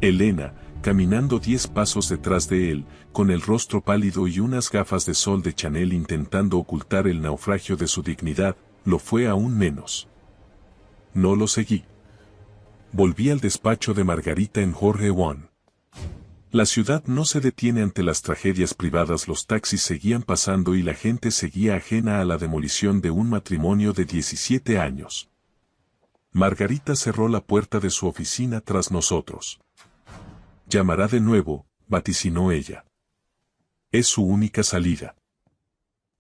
Elena, caminando 10 pasos detrás de él, con el rostro pálido y unas gafas de sol de Chanel intentando ocultar el naufragio de su dignidad, lo fue aún menos. No lo seguí. Volví al despacho de Margarita en Jorge One. La ciudad no se detiene ante las tragedias privadas, los taxis seguían pasando y la gente seguía ajena a la demolición de un matrimonio de 17 años. Margarita cerró la puerta de su oficina tras nosotros. Llamará de nuevo, vaticinó ella. Es su única salida.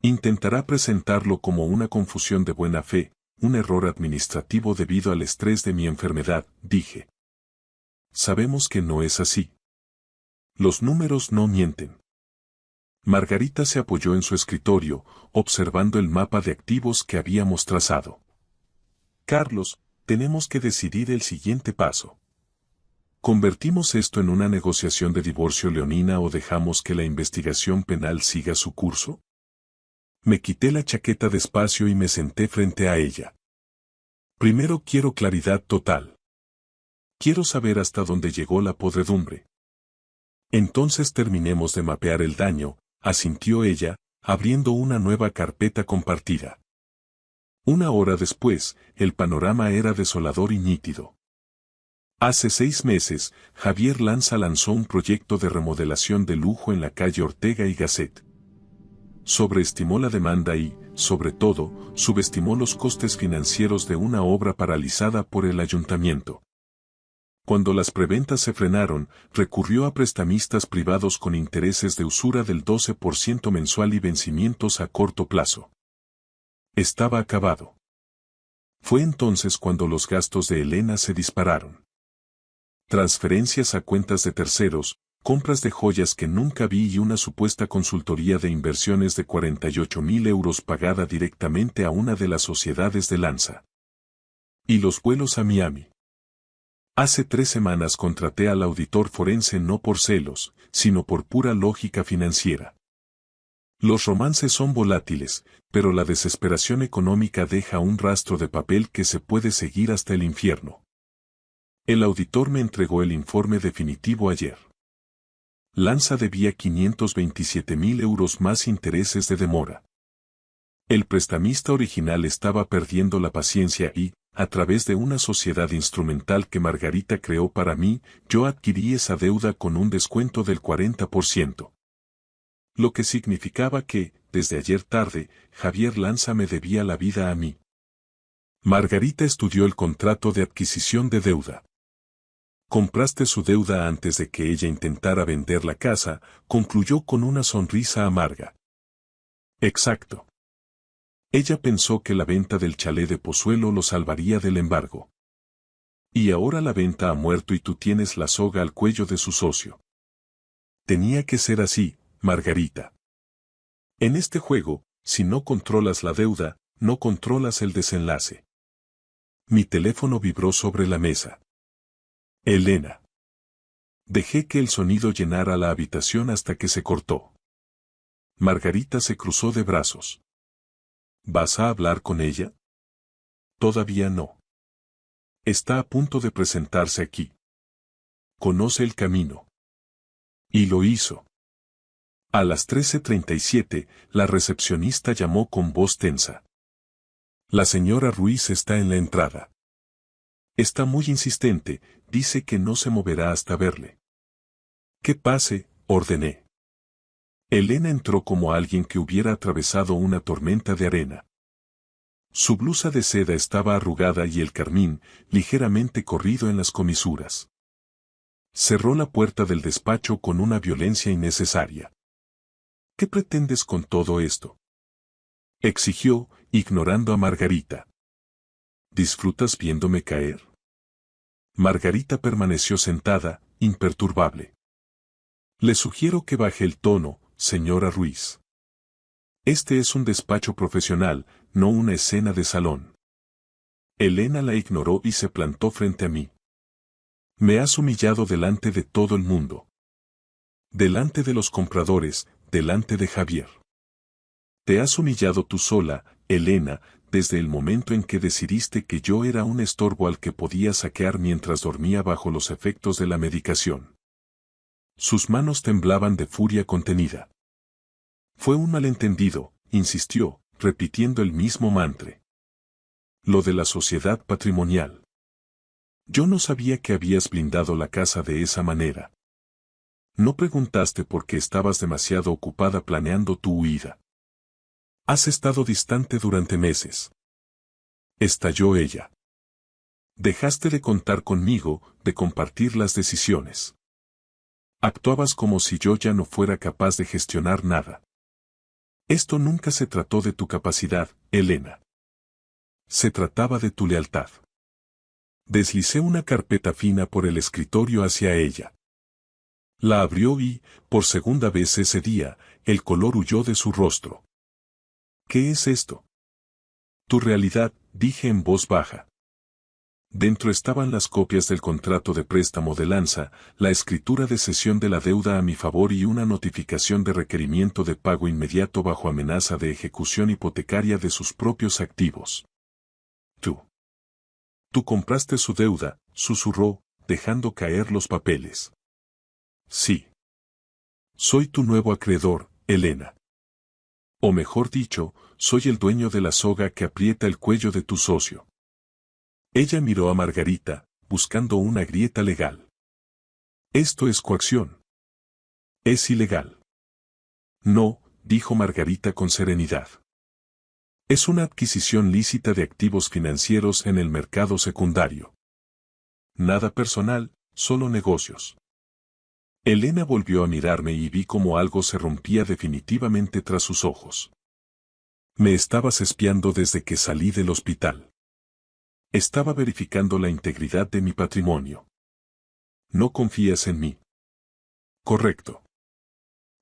Intentará presentarlo como una confusión de buena fe, un error administrativo debido al estrés de mi enfermedad, dije. Sabemos que no es así. Los números no mienten. Margarita se apoyó en su escritorio, observando el mapa de activos que habíamos trazado. Carlos, tenemos que decidir el siguiente paso. ¿Convertimos esto en una negociación de divorcio leonina o dejamos que la investigación penal siga su curso? Me quité la chaqueta despacio y me senté frente a ella. Primero quiero claridad total. Quiero saber hasta dónde llegó la podredumbre. Entonces terminemos de mapear el daño, asintió ella, abriendo una nueva carpeta compartida. 1 hora después, el panorama era desolador y nítido. Hace 6 meses, Javier Lanza lanzó un proyecto de remodelación de lujo en la calle Ortega y Gasset. Sobreestimó la demanda y, sobre todo, subestimó los costes financieros de una obra paralizada por el ayuntamiento. Cuando las preventas se frenaron, recurrió a prestamistas privados con intereses de usura del 12% mensual y vencimientos a corto plazo. Estaba acabado. Fue entonces cuando los gastos de Elena se dispararon. Transferencias a cuentas de terceros, compras de joyas que nunca vi y una supuesta consultoría de inversiones de 48.000 euros pagada directamente a una de las sociedades de Lanza. Y los vuelos a Miami. Hace 3 semanas contraté al auditor forense no por celos, sino por pura lógica financiera. Los romances son volátiles, pero la desesperación económica deja un rastro de papel que se puede seguir hasta el infierno. El auditor me entregó el informe definitivo ayer. Lanza debía 527.000 euros más intereses de demora. El prestamista original estaba perdiendo la paciencia y, a través de una sociedad instrumental que Margarita creó para mí, yo adquirí esa deuda con un descuento del 40%. Lo que significaba que, desde ayer tarde, Javier Lanza me debía la vida a mí. Margarita estudió el contrato de adquisición de deuda. Compraste su deuda antes de que ella intentara vender la casa, concluyó con una sonrisa amarga. Exacto. Ella pensó que la venta del chalet de Pozuelo lo salvaría del embargo. Y ahora la venta ha muerto y tú tienes la soga al cuello de su socio. Tenía que ser así, Margarita. En este juego, si no controlas la deuda, no controlas el desenlace. Mi teléfono vibró sobre la mesa. Elena. Dejé que el sonido llenara la habitación hasta que se cortó. Margarita se cruzó de brazos. ¿Vas a hablar con ella? Todavía no. Está a punto de presentarse aquí. Conoce el camino. Y lo hizo. A las 13:37, la recepcionista llamó con voz tensa. La señora Ruiz está en la entrada. Está muy insistente, dice que no se moverá hasta verle. Que pase, ordené. Elena entró como alguien que hubiera atravesado una tormenta de arena. Su blusa de seda estaba arrugada y el carmín, ligeramente corrido en las comisuras. Cerró la puerta del despacho con una violencia innecesaria. ¿Qué pretendes con todo esto?, exigió, ignorando a Margarita. ¿Disfrutas viéndome caer? Margarita permaneció sentada, imperturbable. Le sugiero que baje el tono, señora Ruiz. Este es un despacho profesional, no una escena de salón. Elena la ignoró y se plantó frente a mí. Me has humillado delante de todo el mundo. Delante de los compradores, delante de Javier. Te has humillado tú sola, Elena, desde el momento en que decidiste que yo era un estorbo al que podía saquear mientras dormía bajo los efectos de la medicación. Sus manos temblaban de furia contenida. Fue un malentendido, insistió, repitiendo el mismo mantra. Lo de la sociedad patrimonial. Yo no sabía que habías blindado la casa de esa manera. No preguntaste por qué estabas demasiado ocupada planeando tu huida. Has estado distante durante meses. Estalló ella. Dejaste de contar conmigo, de compartir las decisiones. Actuabas como si yo ya no fuera capaz de gestionar nada. Esto nunca se trató de tu capacidad, Elena. Se trataba de tu lealtad. Deslicé una carpeta fina por el escritorio hacia ella. La abrió y, por segunda vez ese día, el color huyó de su rostro. ¿Qué es esto? Tu realidad, dije en voz baja. Dentro estaban las copias del contrato de préstamo de Lanza, la escritura de cesión de la deuda a mi favor y una notificación de requerimiento de pago inmediato bajo amenaza de ejecución hipotecaria de sus propios activos. Tú compraste su deuda, susurró, dejando caer los papeles. Sí. Soy tu nuevo acreedor, Elena. O mejor dicho, soy el dueño de la soga que aprieta el cuello de tu socio. Ella miró a Margarita, buscando una grieta legal. Esto es coacción. Es ilegal. No, dijo Margarita con serenidad. Es una adquisición lícita de activos financieros en el mercado secundario. Nada personal, solo negocios. Elena volvió a mirarme y vi cómo algo se rompía definitivamente tras sus ojos. Me estabas espiando desde que salí del hospital. Estaba verificando la integridad de mi patrimonio. ¿No confías en mí? Correcto.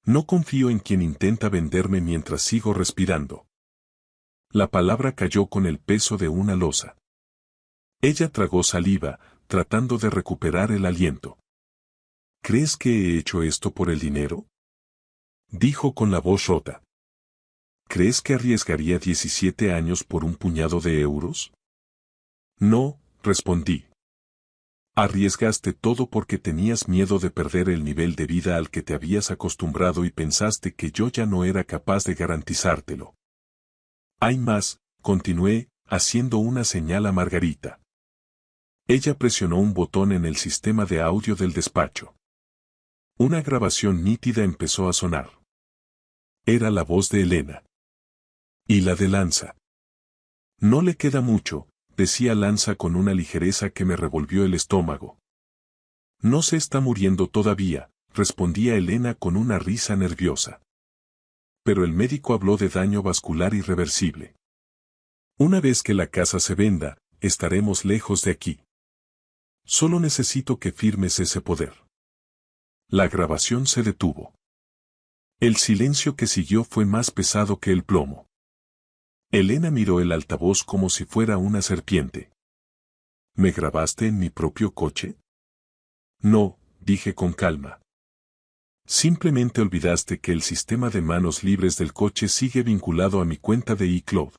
No confío en quien intenta venderme mientras sigo respirando. La palabra cayó con el peso de una losa. Ella tragó saliva, tratando de recuperar el aliento. ¿Crees que he hecho esto por el dinero? Dijo con la voz rota. ¿Crees que arriesgaría 17 años por un puñado de euros? No, respondí. Arriesgaste todo porque tenías miedo de perder el nivel de vida al que te habías acostumbrado y pensaste que yo ya no era capaz de garantizártelo. Hay más, continué, haciendo una señal a Margarita. Ella presionó un botón en el sistema de audio del despacho. Una grabación nítida empezó a sonar. Era la voz de Elena. Y la de Lanza. No le queda mucho, decía Lanza con una ligereza que me revolvió el estómago. No se está muriendo todavía, respondía Elena con una risa nerviosa. Pero el médico habló de daño vascular irreversible. Una vez que la casa se venda, estaremos lejos de aquí. Solo necesito que firmes ese poder. La grabación se detuvo. El silencio que siguió fue más pesado que el plomo. Elena miró el altavoz como si fuera una serpiente. ¿Me grabaste en mi propio coche? No, dije con calma. Simplemente olvidaste que el sistema de manos libres del coche sigue vinculado a mi cuenta de iCloud.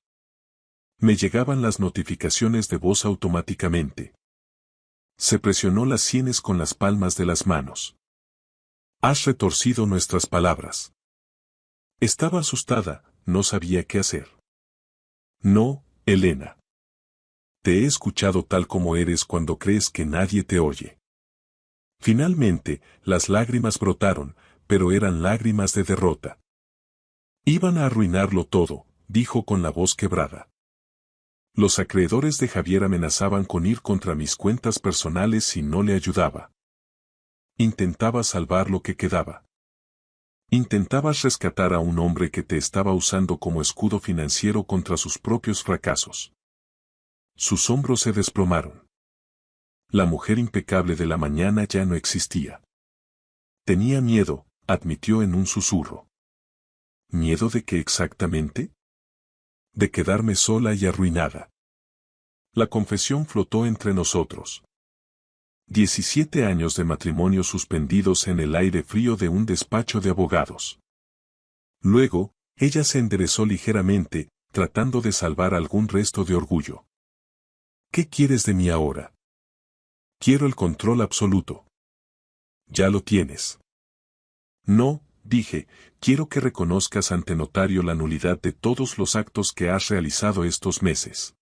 Me llegaban las notificaciones de voz automáticamente. Se presionó las sienes con las palmas de las manos. Has retorcido nuestras palabras. Estaba asustada, no sabía qué hacer. No, Elena. Te he escuchado tal como eres cuando crees que nadie te oye. Finalmente, las lágrimas brotaron, pero eran lágrimas de derrota. Iban a arruinarlo todo, dijo con la voz quebrada. Los acreedores de Javier amenazaban con ir contra mis cuentas personales si no le ayudaba. Intentabas salvar lo que quedaba. Intentabas rescatar a un hombre que te estaba usando como escudo financiero contra sus propios fracasos. Sus hombros se desplomaron. La mujer impecable de la mañana ya no existía. Tenía miedo, admitió en un susurro. ¿Miedo de qué exactamente? De quedarme sola y arruinada. La confesión flotó entre nosotros. 17 años de matrimonio suspendidos en el aire frío de un despacho de abogados. Luego, ella se enderezó ligeramente, tratando de salvar algún resto de orgullo. ¿Qué quieres de mí ahora? Quiero el control absoluto. Ya lo tienes. No, dije, quiero que reconozcas ante notario la nulidad de todos los actos que has realizado estos meses.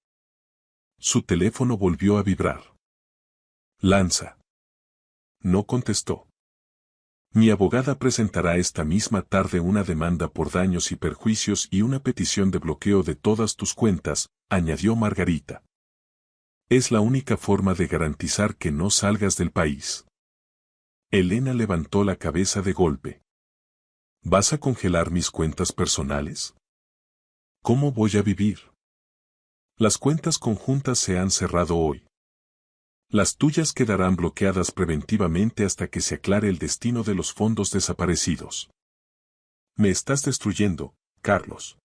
Su teléfono volvió a vibrar. Lanza. No contestó. Mi abogada presentará esta misma tarde una demanda por daños y perjuicios y una petición de bloqueo de todas tus cuentas, añadió Margarita. Es la única forma de garantizar que no salgas del país. Elena levantó la cabeza de golpe. ¿Vas a congelar mis cuentas personales? ¿Cómo voy a vivir? Las cuentas conjuntas se han cerrado hoy. Las tuyas quedarán bloqueadas preventivamente hasta que se aclare el destino de los fondos desaparecidos. Me estás destruyendo, Carlos.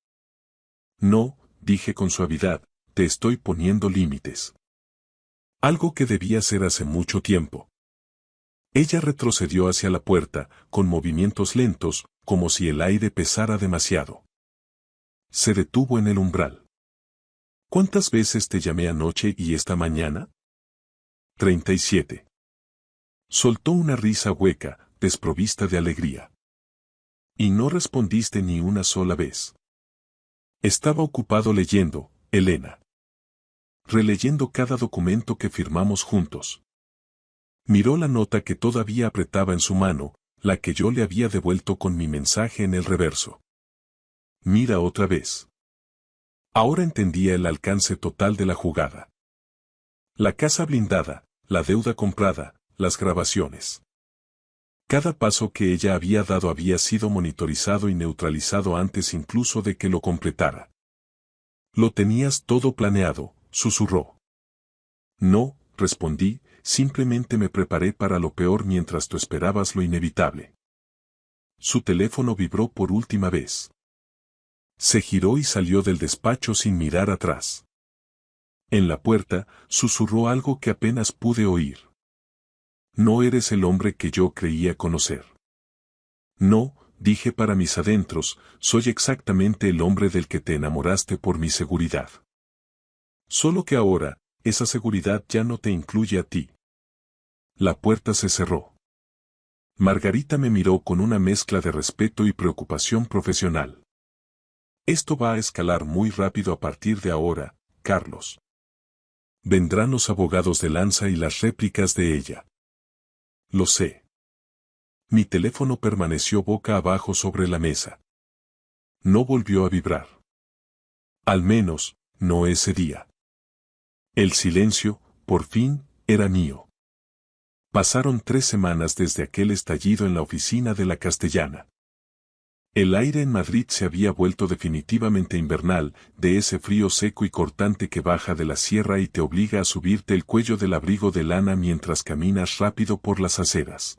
No, dije con suavidad, te estoy poniendo límites. Algo que debía hacer hace mucho tiempo. Ella retrocedió hacia la puerta, con movimientos lentos, como si el aire pesara demasiado. Se detuvo en el umbral. ¿Cuántas veces te llamé anoche y esta mañana? 37. Soltó una risa hueca, desprovista de alegría. Y no respondiste ni una sola vez. Estaba ocupado leyendo, Elena. Releyendo cada documento que firmamos juntos. Miró la nota que todavía apretaba en su mano, la que yo le había devuelto con mi mensaje en el reverso. Mira otra vez. Ahora entendía el alcance total de la jugada. La casa blindada, la deuda comprada, las grabaciones. Cada paso que ella había dado había sido monitorizado y neutralizado antes incluso de que lo completara. Lo tenías todo planeado, susurró. No, respondí, simplemente me preparé para lo peor mientras tú esperabas lo inevitable. Su teléfono vibró por última vez. Se giró y salió del despacho sin mirar atrás. En la puerta, susurró algo que apenas pude oír. No eres el hombre que yo creía conocer. No, dije para mis adentros, soy exactamente el hombre del que te enamoraste por mi seguridad. Solo que ahora, esa seguridad ya no te incluye a ti. La puerta se cerró. Margarita me miró con una mezcla de respeto y preocupación profesional. Esto va a escalar muy rápido a partir de ahora, Carlos. Vendrán los abogados de Lanza y las réplicas de ella. Lo sé. Mi teléfono permaneció boca abajo sobre la mesa. No volvió a vibrar. Al menos, no ese día. El silencio, por fin, era mío. Pasaron 3 semanas desde aquel estallido en la oficina de la Castellana. El aire en Madrid se había vuelto definitivamente invernal, de ese frío seco y cortante que baja de la sierra y te obliga a subirte el cuello del abrigo de lana mientras caminas rápido por las aceras.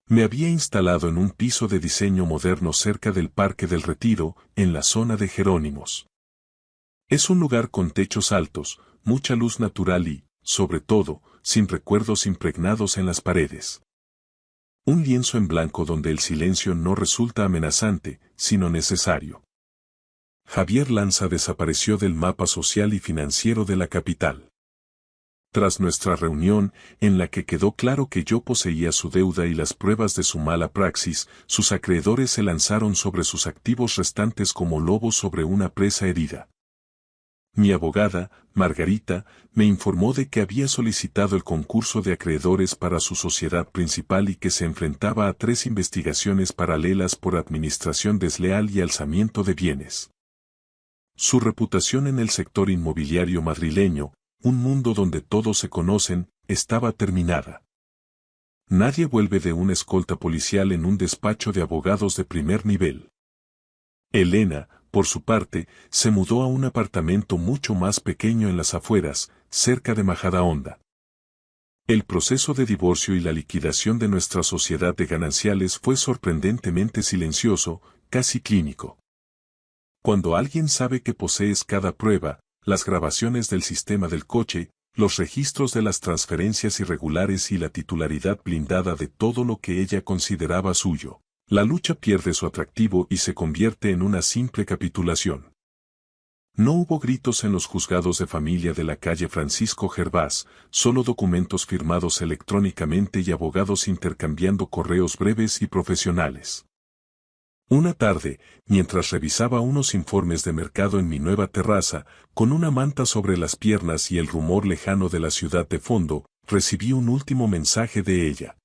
Me había instalado en un piso de diseño moderno cerca del Parque del Retiro, en la zona de Jerónimos. Es un lugar con techos altos, mucha luz natural y, sobre todo, sin recuerdos impregnados en las paredes. Un lienzo en blanco donde el silencio no resulta amenazante, sino necesario. Javier Lanza desapareció del mapa social y financiero de la capital. Tras nuestra reunión, en la que quedó claro que yo poseía su deuda y las pruebas de su mala praxis, sus acreedores se lanzaron sobre sus activos restantes como lobos sobre una presa herida. Mi abogada, Margarita, me informó de que había solicitado el concurso de acreedores para su sociedad principal y que se enfrentaba a 3 investigaciones paralelas por administración desleal y alzamiento de bienes. Su reputación en el sector inmobiliario madrileño, un mundo donde todos se conocen, estaba terminada. Nadie vuelve de una escolta policial en un despacho de abogados de primer nivel. Elena, por su parte, se mudó a un apartamento mucho más pequeño en las afueras, cerca de Majadahonda. El proceso de divorcio y la liquidación de nuestra sociedad de gananciales fue sorprendentemente silencioso, casi clínico. Cuando alguien sabe que posees cada prueba, las grabaciones del sistema del coche, los registros de las transferencias irregulares y la titularidad blindada de todo lo que ella consideraba suyo, La lucha pierde su atractivo y se convierte en una simple capitulación. No hubo gritos en los juzgados de familia de la calle Francisco Gervás, solo documentos firmados electrónicamente y abogados intercambiando correos breves y profesionales. Una tarde, mientras revisaba unos informes de mercado en mi nueva terraza, con una manta sobre las piernas y el rumor lejano de la ciudad de fondo, recibí un último mensaje de ella.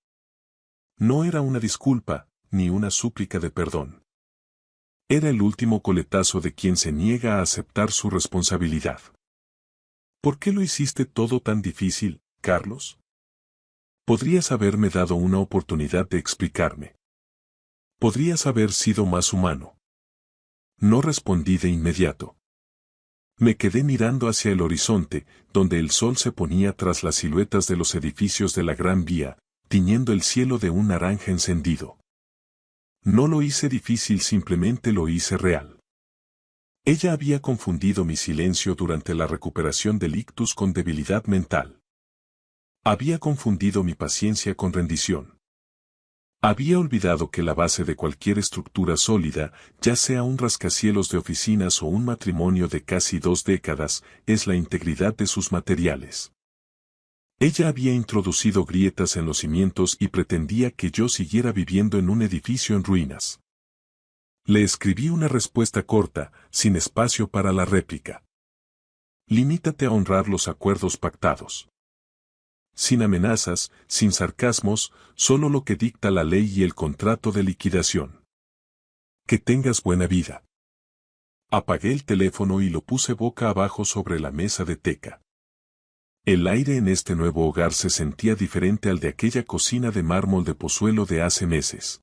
No era una disculpa, ni una súplica de perdón. Era el último coletazo de quien se niega a aceptar su responsabilidad. ¿Por qué lo hiciste todo tan difícil, Carlos? Podrías haberme dado una oportunidad de explicarme. Podrías haber sido más humano. No respondí de inmediato. Me quedé mirando hacia el horizonte, donde el sol se ponía tras las siluetas de los edificios de la Gran Vía, tiñendo el cielo de un naranja encendido. No lo hice difícil, simplemente lo hice real. Ella había confundido mi silencio durante la recuperación del ictus con debilidad mental. Había confundido mi paciencia con rendición. Había olvidado que la base de cualquier estructura sólida, ya sea un rascacielos de oficinas o un matrimonio de casi 2 décadas, es la integridad de sus materiales. Ella había introducido grietas en los cimientos y pretendía que yo siguiera viviendo en un edificio en ruinas. Le escribí una respuesta corta, sin espacio para la réplica. Limítate a honrar los acuerdos pactados. Sin amenazas, sin sarcasmos, solo lo que dicta la ley y el contrato de liquidación. Que tengas buena vida. Apagué el teléfono y lo puse boca abajo sobre la mesa de teca. El aire en este nuevo hogar se sentía diferente al de aquella cocina de mármol de Pozuelo de hace meses.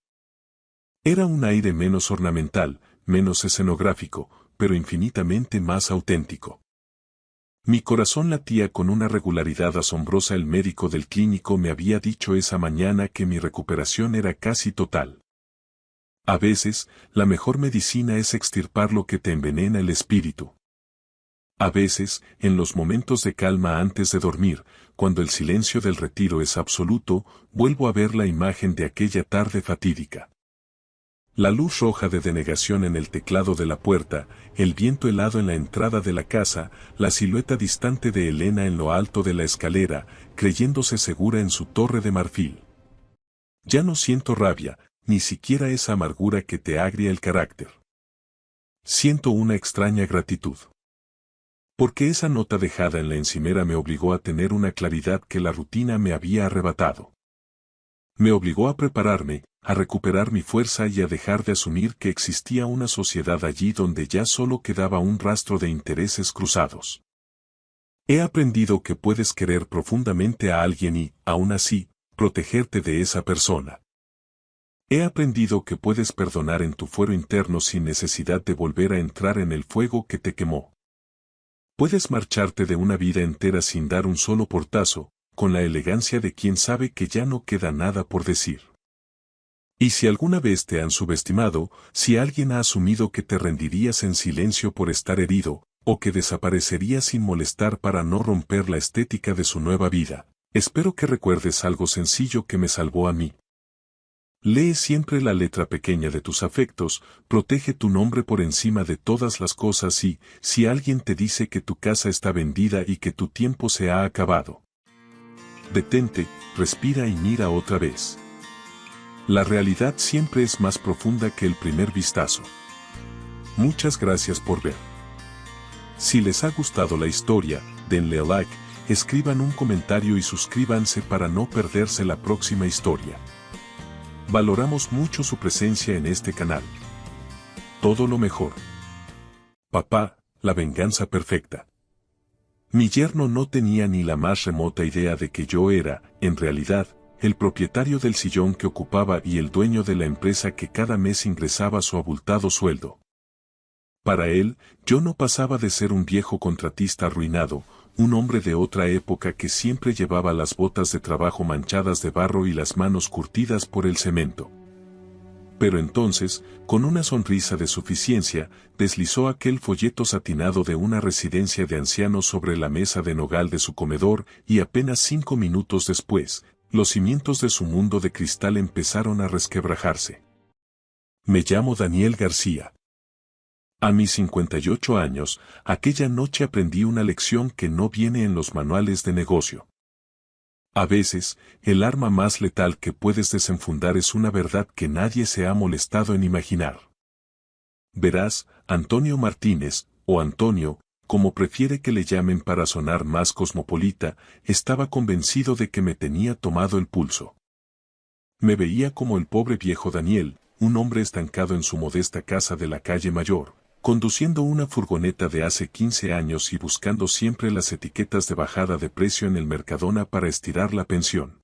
Era un aire menos ornamental, menos escenográfico, pero infinitamente más auténtico. Mi corazón latía con una regularidad asombrosa. El médico del clínico me había dicho esa mañana que mi recuperación era casi total. A veces, la mejor medicina es extirpar lo que te envenena el espíritu. A veces, en los momentos de calma antes de dormir, cuando el silencio del retiro es absoluto, vuelvo a ver la imagen de aquella tarde fatídica. La luz roja de denegación en el teclado de la puerta, el viento helado en la entrada de la casa, la silueta distante de Elena en lo alto de la escalera, creyéndose segura en su torre de marfil. Ya no siento rabia, ni siquiera esa amargura que te agria el carácter. Siento una extraña gratitud. Porque esa nota dejada en la encimera me obligó a tener una claridad que la rutina me había arrebatado. Me obligó a prepararme, a recuperar mi fuerza y a dejar de asumir que existía una sociedad allí donde ya solo quedaba un rastro de intereses cruzados. He aprendido que puedes querer profundamente a alguien y, aún así, protegerte de esa persona. He aprendido que puedes perdonar en tu fuero interno sin necesidad de volver a entrar en el fuego que te quemó. Puedes marcharte de una vida entera sin dar un solo portazo, con la elegancia de quien sabe que ya no queda nada por decir. Y si alguna vez te han subestimado, si alguien ha asumido que te rendirías en silencio por estar herido, o que desaparecerías sin molestar para no romper la estética de su nueva vida, espero que recuerdes algo sencillo que me salvó a mí. Lee siempre la letra pequeña de tus afectos, protege tu nombre por encima de todas las cosas y, si alguien te dice que tu casa está vendida y que tu tiempo se ha acabado, detente, respira y mira otra vez. La realidad siempre es más profunda que el primer vistazo. Muchas gracias por ver. Si les ha gustado la historia, denle a like, escriban un comentario y suscríbanse para no perderse la próxima historia. Valoramos mucho su presencia en este canal. Todo lo mejor. Papá, la venganza perfecta. Mi yerno no tenía ni la más remota idea de que yo era, en realidad, el propietario del sillón que ocupaba y el dueño de la empresa que cada mes ingresaba su abultado sueldo. Para él, yo no pasaba de ser un viejo contratista arruinado, un hombre de otra época que siempre llevaba las botas de trabajo manchadas de barro y las manos curtidas por el cemento. Pero entonces, con una sonrisa de suficiencia, deslizó aquel folleto satinado de una residencia de ancianos sobre la mesa de nogal de su comedor y apenas 5 minutos después, los cimientos de su mundo de cristal empezaron a resquebrajarse. Me llamo Daniel García. A mis 58 años, aquella noche aprendí una lección que no viene en los manuales de negocio. A veces, el arma más letal que puedes desenfundar es una verdad que nadie se ha molestado en imaginar. Verás, Antonio Martínez, o Antonio, como prefiere que le llamen para sonar más cosmopolita, estaba convencido de que me tenía tomado el pulso. Me veía como el pobre viejo Daniel, un hombre estancado en su modesta casa de la calle Mayor, conduciendo una furgoneta de hace 15 años y buscando siempre las etiquetas de bajada de precio en el Mercadona para estirar la pensión.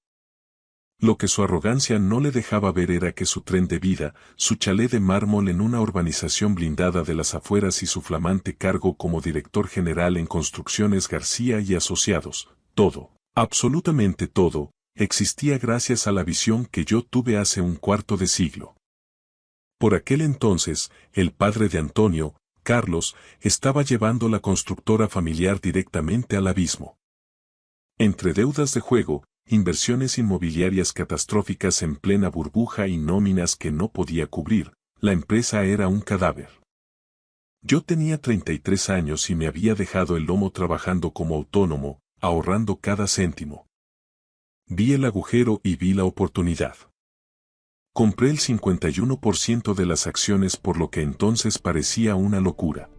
Lo que su arrogancia no le dejaba ver era que su tren de vida, su chalet de mármol en una urbanización blindada de las afueras y su flamante cargo como director general en Construcciones García y Asociados, todo, absolutamente todo, existía gracias a la visión que yo tuve hace un cuarto de siglo. Por aquel entonces, el padre de Antonio, Carlos, estaba llevando la constructora familiar directamente al abismo. Entre deudas de juego, inversiones inmobiliarias catastróficas en plena burbuja y nóminas que no podía cubrir, la empresa era un cadáver. Yo tenía 33 años y me había dejado el lomo trabajando como autónomo, ahorrando cada céntimo. Vi el agujero y vi la oportunidad. Compré el 51% de las acciones por lo que entonces parecía una locura.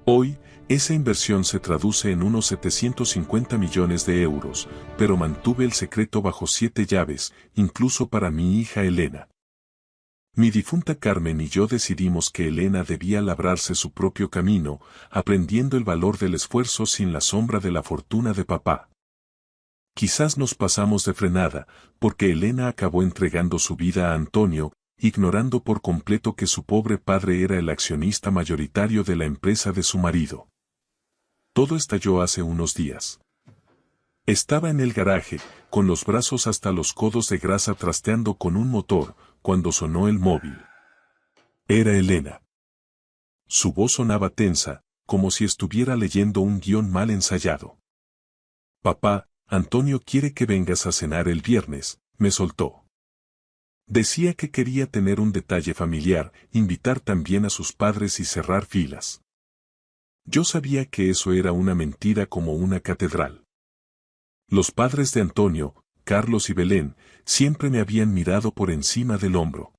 Hoy, esa inversión se traduce en unos 750 millones de euros, pero mantuve el secreto bajo 7 llaves, incluso para mi hija Elena. Mi difunta Carmen y yo decidimos que Elena debía labrarse su propio camino, aprendiendo el valor del esfuerzo sin la sombra de la fortuna de papá. Quizás nos pasamos de frenada, porque Elena acabó entregando su vida a Antonio, ignorando por completo que su pobre padre era el accionista mayoritario de la empresa de su marido. Todo estalló hace unos días. Estaba en el garaje, con los brazos hasta los codos de grasa trasteando con un motor, cuando sonó el móvil. Era Elena. Su voz sonaba tensa, como si estuviera leyendo un guión mal ensayado. Papá, Antonio quiere que vengas a cenar el viernes, me soltó. Decía que quería tener un detalle familiar, invitar también a sus padres y cerrar filas. Yo sabía que eso era una mentira como una catedral. Los padres de Antonio, Carlos y Belén, siempre me habían mirado por encima del hombro.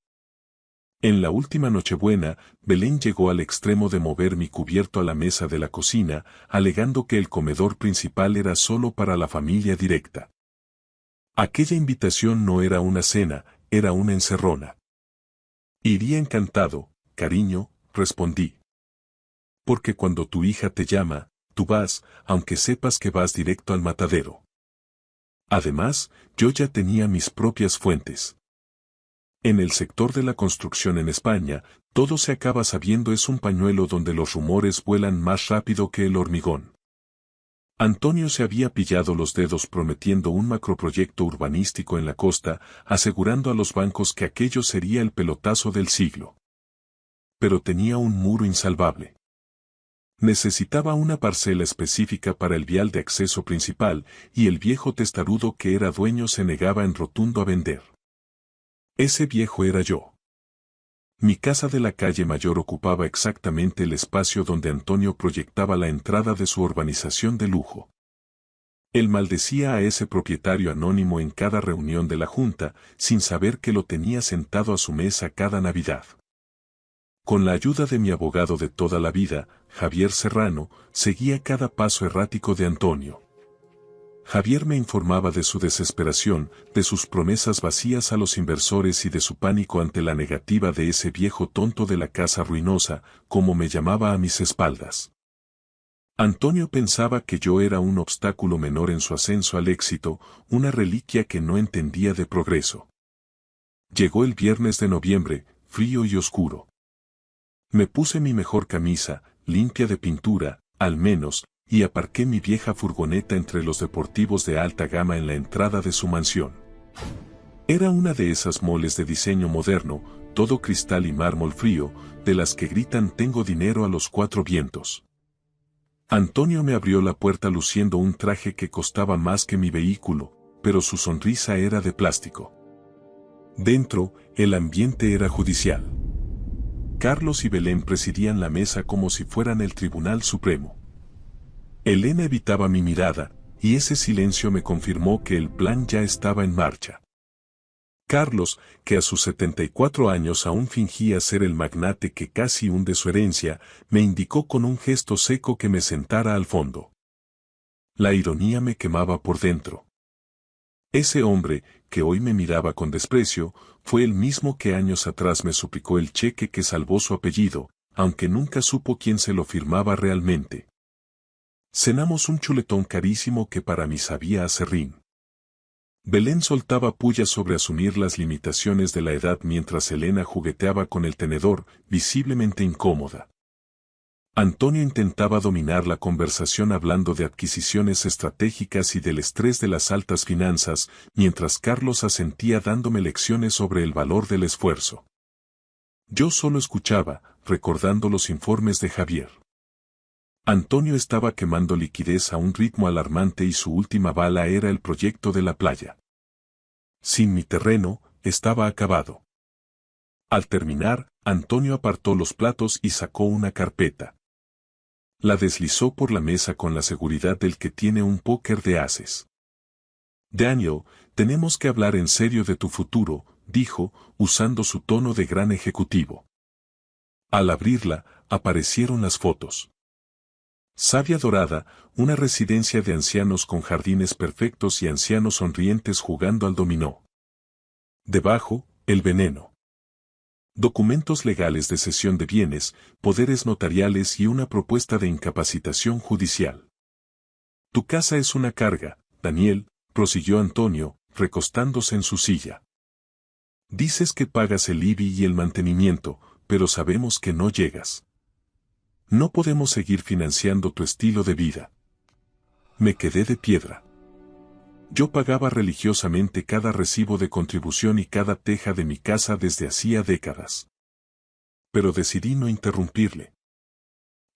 En la última Nochebuena, Belén llegó al extremo de mover mi cubierto a la mesa de la cocina, alegando que el comedor principal era solo para la familia directa. Aquella invitación no era una cena, era una encerrona. Iría encantado, cariño, respondí. Porque cuando tu hija te llama, tú vas, aunque sepas que vas directo al matadero. Además, yo ya tenía mis propias fuentes. En el sector de la construcción en España, todo se acaba sabiendo, es un pañuelo donde los rumores vuelan más rápido que el hormigón. Antonio se había pillado los dedos prometiendo un macroproyecto urbanístico en la costa, asegurando a los bancos que aquello sería el pelotazo del siglo. Pero tenía un muro insalvable. Necesitaba una parcela específica para el vial de acceso principal, y el viejo testarudo que era dueño se negaba en rotundo a vender. Ese viejo era yo. Mi casa de la calle Mayor ocupaba exactamente el espacio donde Antonio proyectaba la entrada de su urbanización de lujo. Él maldecía a ese propietario anónimo en cada reunión de la junta, sin saber que lo tenía sentado a su mesa cada Navidad. Con la ayuda de mi abogado de toda la vida, Javier Serrano, seguía cada paso errático de Antonio. Javier me informaba de su desesperación, de sus promesas vacías a los inversores y de su pánico ante la negativa de ese viejo tonto de la casa ruinosa, como me llamaba a mis espaldas. Antonio pensaba que yo era un obstáculo menor en su ascenso al éxito, una reliquia que no entendía de progreso. Llegó el viernes de noviembre, frío y oscuro. Me puse mi mejor camisa, limpia de pintura, al menos, y aparqué mi vieja furgoneta entre los deportivos de alta gama en la entrada de su mansión. Era una de esas moles de diseño moderno, todo cristal y mármol frío, de las que gritan tengo dinero a los 4 vientos. Antonio me abrió la puerta luciendo un traje que costaba más que mi vehículo, pero su sonrisa era de plástico. Dentro, el ambiente era judicial. Carlos y Belén presidían la mesa como si fueran el Tribunal Supremo. Elena evitaba mi mirada, y ese silencio me confirmó que el plan ya estaba en marcha. Carlos, que a sus 74 años aún fingía ser el magnate que casi hunde su herencia, me indicó con un gesto seco que me sentara al fondo. La ironía me quemaba por dentro. Ese hombre, que hoy me miraba con desprecio, fue el mismo que años atrás me suplicó el cheque que salvó su apellido, aunque nunca supo quién se lo firmaba realmente. Cenamos un chuletón carísimo que para mí sabía a serrín. Belén soltaba pullas sobre asumir las limitaciones de la edad mientras Elena jugueteaba con el tenedor, visiblemente incómoda. Antonio intentaba dominar la conversación hablando de adquisiciones estratégicas y del estrés de las altas finanzas, mientras Carlos asentía dándome lecciones sobre el valor del esfuerzo. Yo solo escuchaba, recordando los informes de Javier. Antonio estaba quemando liquidez a un ritmo alarmante y su última bala era el proyecto de la playa. Sin mi terreno, estaba acabado. Al terminar, Antonio apartó los platos y sacó una carpeta. La deslizó por la mesa con la seguridad del que tiene un póker de ases. Daniel, tenemos que hablar en serio de tu futuro, dijo, usando su tono de gran ejecutivo. Al abrirla, aparecieron las fotos. Savia Dorada, una residencia de ancianos con jardines perfectos y ancianos sonrientes jugando al dominó. Debajo, el veneno. Documentos legales de cesión de bienes, poderes notariales y una propuesta de incapacitación judicial. Tu casa es una carga, Daniel, prosiguió Antonio, recostándose en su silla. Dices que pagas el IBI y el mantenimiento, pero sabemos que no llegas. No podemos seguir financiando tu estilo de vida. Me quedé de piedra. Yo pagaba religiosamente cada recibo de contribución y cada teja de mi casa desde hacía décadas. Pero decidí no interrumpirle.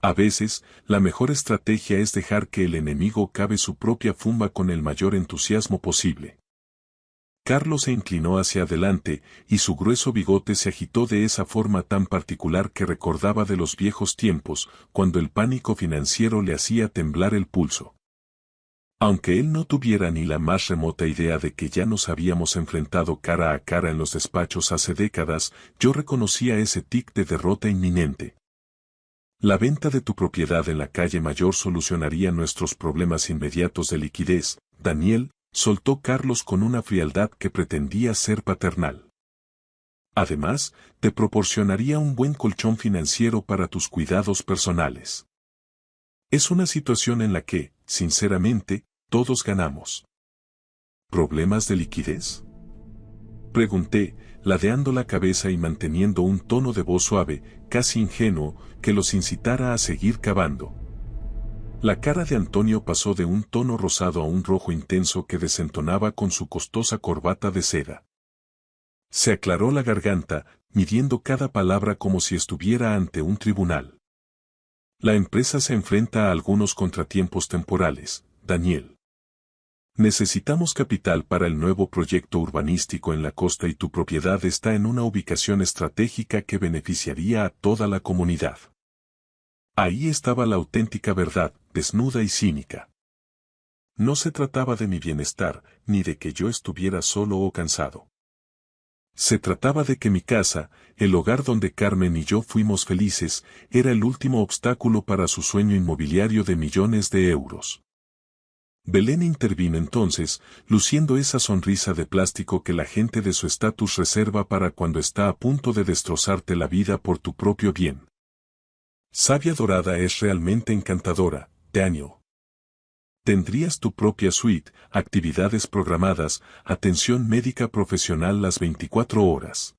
A veces, la mejor estrategia es dejar que el enemigo cabe su propia fumba con el mayor entusiasmo posible. Carlos se inclinó hacia adelante, y su grueso bigote se agitó de esa forma tan particular que recordaba de los viejos tiempos, cuando el pánico financiero le hacía temblar el pulso. Aunque él no tuviera ni la más remota idea de que ya nos habíamos enfrentado cara a cara en los despachos hace décadas, yo reconocía ese tic de derrota inminente. La venta de tu propiedad en la calle Mayor solucionaría nuestros problemas inmediatos de liquidez, Daniel, soltó Carlos con una frialdad que pretendía ser paternal. Además, te proporcionaría un buen colchón financiero para tus cuidados personales. Es una situación en la que, sinceramente, todos ganamos. ¿Problemas de liquidez? Pregunté, ladeando la cabeza y manteniendo un tono de voz suave, casi ingenuo, que los incitara a seguir cavando. La cara de Antonio pasó de un tono rosado a un rojo intenso que desentonaba con su costosa corbata de seda. Se aclaró la garganta, midiendo cada palabra como si estuviera ante un tribunal. La empresa se enfrenta a algunos contratiempos temporales, Daniel. Necesitamos capital para el nuevo proyecto urbanístico en la costa y tu propiedad está en una ubicación estratégica que beneficiaría a toda la comunidad. Ahí estaba la auténtica verdad, desnuda y cínica. No se trataba de mi bienestar, ni de que yo estuviera solo o cansado. Se trataba de que mi casa, el hogar donde Carmen y yo fuimos felices, era el último obstáculo para su sueño inmobiliario de millones de euros. Belén intervino entonces, luciendo esa sonrisa de plástico que la gente de su estatus reserva para cuando está a punto de destrozarte la vida por tu propio bien. Savia Dorada es realmente encantadora, Daniel. Tendrías tu propia suite, actividades programadas, atención médica profesional las 24 horas.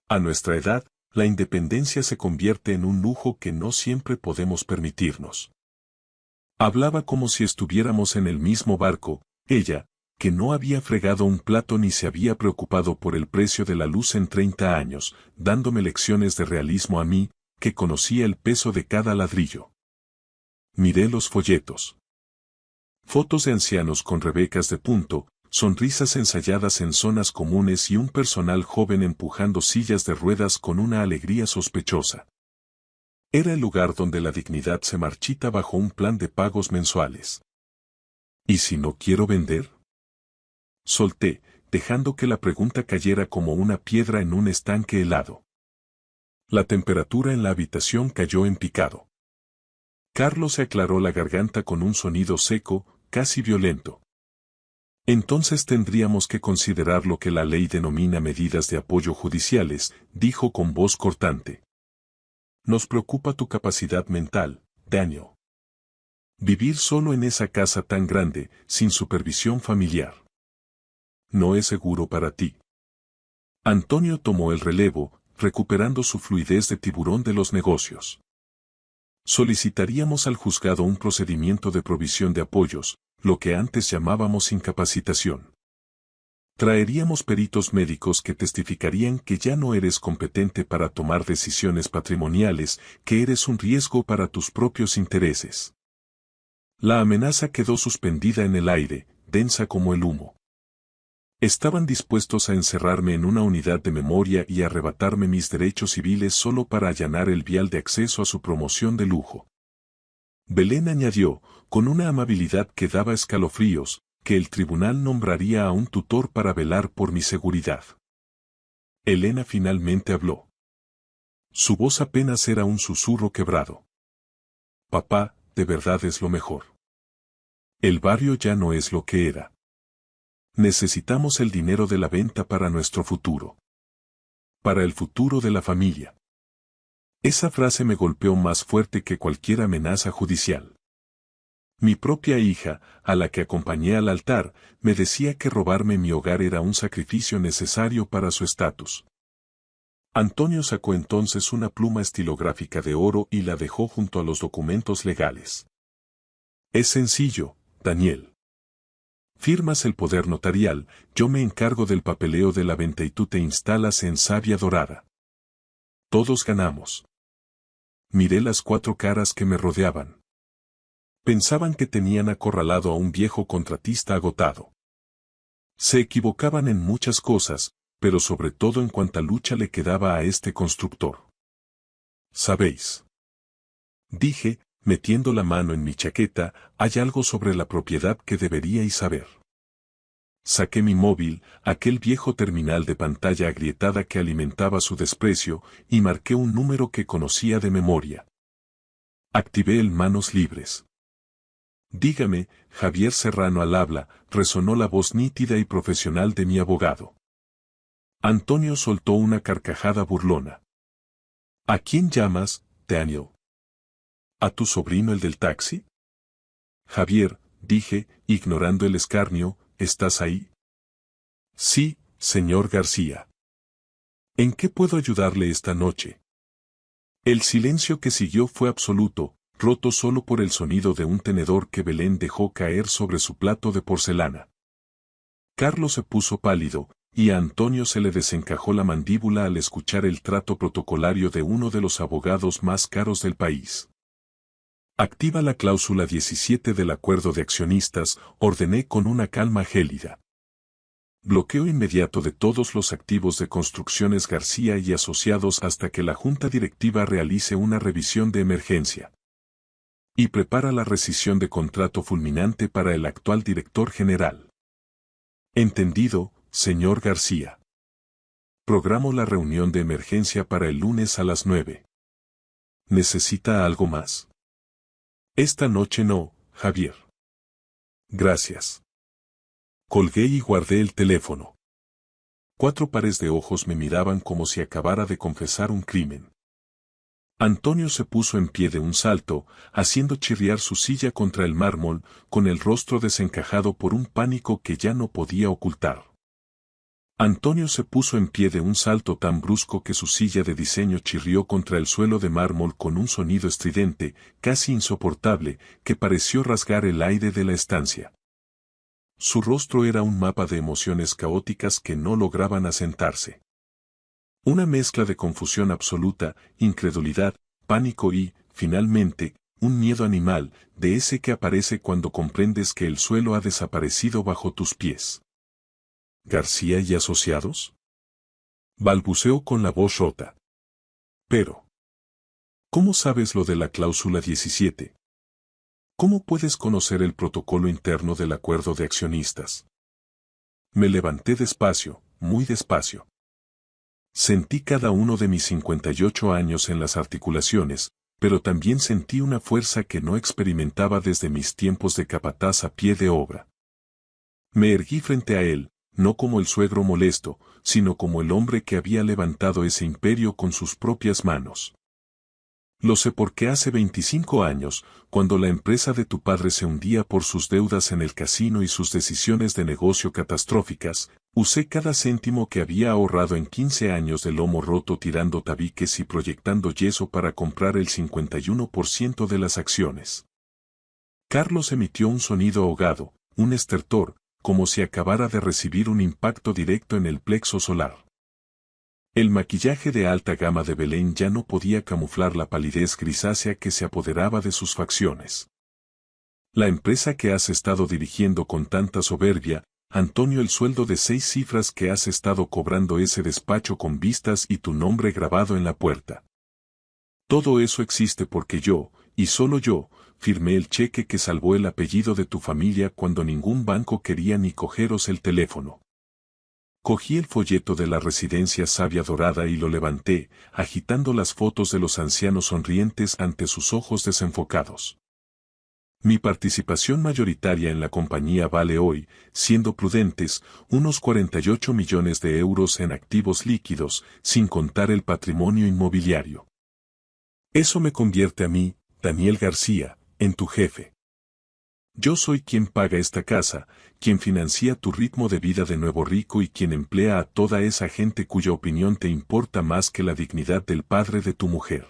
A nuestra edad, la independencia se convierte en un lujo que no siempre podemos permitirnos. Hablaba como si estuviéramos en el mismo barco, ella, que no había fregado un plato ni se había preocupado por el precio de la luz en 30 años, dándome lecciones de realismo a mí, que conocía el peso de cada ladrillo. Miré los folletos. Fotos de ancianos con rebecas de punto, sonrisas ensayadas en zonas comunes y un personal joven empujando sillas de ruedas con una alegría sospechosa. Era el lugar donde la dignidad se marchita bajo un plan de pagos mensuales. ¿Y si no quiero vender? Solté, dejando que la pregunta cayera como una piedra en un estanque helado. La temperatura en la habitación cayó en picado. Carlos se aclaró la garganta con un sonido seco, casi violento. Entonces tendríamos que considerar lo que la ley denomina medidas de apoyo judiciales, dijo con voz cortante. Nos preocupa tu capacidad mental, Daniel. Vivir solo en esa casa tan grande, sin supervisión familiar. No es seguro para ti. Antonio tomó el relevo, recuperando su fluidez de tiburón de los negocios. Solicitaríamos al juzgado un procedimiento de provisión de apoyos, lo que antes llamábamos incapacitación. Traeríamos peritos médicos que testificarían que ya no eres competente para tomar decisiones patrimoniales, que eres un riesgo para tus propios intereses. La amenaza quedó suspendida en el aire, densa como el humo. Estaban dispuestos a encerrarme en una unidad de memoria y arrebatarme mis derechos civiles solo para allanar el vial de acceso a su promoción de lujo. Belén añadió, con una amabilidad que daba escalofríos, que el tribunal nombraría a un tutor para velar por mi seguridad. Elena finalmente habló. Su voz apenas era un susurro quebrado. Papá, de verdad es lo mejor. El barrio ya no es lo que era. Necesitamos el dinero de la venta para nuestro futuro. Para el futuro de la familia. Esa frase me golpeó más fuerte que cualquier amenaza judicial. Mi propia hija, a la que acompañé al altar, me decía que robarme mi hogar era un sacrificio necesario para su estatus. Antonio sacó entonces una pluma estilográfica de oro y la dejó junto a los documentos legales. Es sencillo, Daniel. Firmas el poder notarial, yo me encargo del papeleo de la venta y tú te instalas en Savia Dorada. Todos ganamos. Miré las 4 caras que me rodeaban. Pensaban que tenían acorralado a un viejo contratista agotado. Se equivocaban en muchas cosas, pero sobre todo en cuánta lucha le quedaba a este constructor. ¿Sabéis? Dije, metiendo la mano en mi chaqueta, hay algo sobre la propiedad que deberíais saber. Saqué mi móvil, aquel viejo terminal de pantalla agrietada que alimentaba su desprecio, y marqué un número que conocía de memoria. Activé el manos libres. Dígame, Javier Serrano al habla, resonó la voz nítida y profesional de mi abogado. Antonio soltó una carcajada burlona. ¿A quién llamas, Daniel? ¿A tu sobrino el del taxi? Javier, dije, ignorando el escarnio, ¿estás ahí? Sí, señor García. ¿En qué puedo ayudarle esta noche? El silencio que siguió fue absoluto, roto solo por el sonido de un tenedor que Belén dejó caer sobre su plato de porcelana. Carlos se puso pálido, y a Antonio se le desencajó la mandíbula al escuchar el trato protocolario de uno de los abogados más caros del país. Activa la cláusula 17 del acuerdo de accionistas, ordené con una calma gélida. Bloqueo inmediato de todos los activos de Construcciones García y asociados hasta que la junta directiva realice una revisión de emergencia. Y prepara la rescisión de contrato fulminante para el actual director general. Entendido, señor García. Programo la reunión de emergencia para el lunes a las 9. ¿Necesita algo más? Esta noche no, Javier. Gracias. Colgué y guardé el teléfono. 4 pares de ojos me miraban como si acabara de confesar un crimen. Antonio se puso en pie de un salto, haciendo chirriar su silla contra el mármol, con el rostro desencajado por un pánico que ya no podía ocultar. Antonio se puso en pie de un salto tan brusco que su silla de diseño chirrió contra el suelo de mármol con un sonido estridente, casi insoportable, que pareció rasgar el aire de la estancia. Su rostro era un mapa de emociones caóticas que no lograban asentarse. Una mezcla de confusión absoluta, incredulidad, pánico y, finalmente, un miedo animal, de ese que aparece cuando comprendes que el suelo ha desaparecido bajo tus pies. ¿García y Asociados? Balbuceó con la voz rota. Pero, ¿cómo sabes lo de la cláusula 17? ¿Cómo puedes conocer el protocolo interno del acuerdo de accionistas? Me levanté despacio, muy despacio. Sentí cada uno de mis 58 años en las articulaciones, pero también sentí una fuerza que no experimentaba desde mis tiempos de capataz a pie de obra. Me erguí frente a él, no como el suegro molesto, sino como el hombre que había levantado ese imperio con sus propias manos. Lo sé porque hace 25 años, cuando la empresa de tu padre se hundía por sus deudas en el casino y sus decisiones de negocio catastróficas, usé cada céntimo que había ahorrado en 15 años de lomo roto tirando tabiques y proyectando yeso para comprar el 51% de las acciones. Carlos emitió un sonido ahogado, un estertor, como si acabara de recibir un impacto directo en el plexo solar. El maquillaje de alta gama de Belén ya no podía camuflar la palidez grisácea que se apoderaba de sus facciones. La empresa que has estado dirigiendo con tanta soberbia, Antonio, el sueldo de 6 cifras que has estado cobrando, ese despacho con vistas y tu nombre grabado en la puerta. Todo eso existe porque yo, y solo yo, firmé el cheque que salvó el apellido de tu familia cuando ningún banco quería ni cogeros el teléfono. Cogí el folleto de la residencia Savia Dorada y lo levanté, agitando las fotos de los ancianos sonrientes ante sus ojos desenfocados. Mi participación mayoritaria en la compañía vale hoy, siendo prudentes, unos 48 millones de euros en activos líquidos, sin contar el patrimonio inmobiliario. Eso me convierte a mí, Daniel García, en tu jefe. Yo soy quien paga esta casa, quien financia tu ritmo de vida de nuevo rico y quien emplea a toda esa gente cuya opinión te importa más que la dignidad del padre de tu mujer.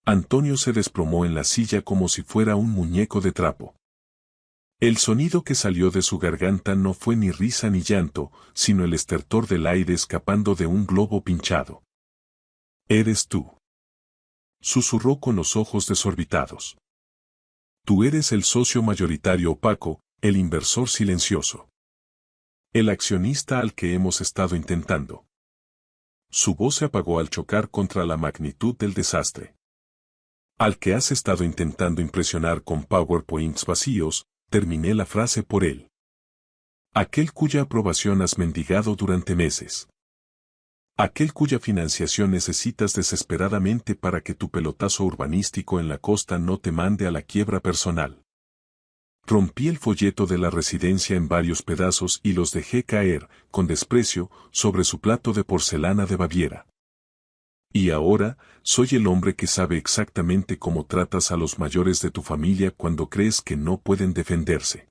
Antonio se desplomó en la silla como si fuera un muñeco de trapo. El sonido que salió de su garganta no fue ni risa ni llanto, sino el estertor del aire escapando de un globo pinchado. Eres tú. Susurró con los ojos desorbitados. Tú eres el socio mayoritario opaco, el inversor silencioso. El accionista al que hemos estado intentando. Su voz se apagó al chocar contra la magnitud del desastre. Al que has estado intentando impresionar con PowerPoints vacíos, terminé la frase por él. Aquel cuya aprobación has mendigado durante meses. Aquel cuya financiación necesitas desesperadamente para que tu pelotazo urbanístico en la costa no te mande a la quiebra personal. Rompí el folleto de la residencia en varios pedazos y los dejé caer, con desprecio, sobre su plato de porcelana de Baviera. Y ahora, soy el hombre que sabe exactamente cómo tratas a los mayores de tu familia cuando crees que no pueden defenderse.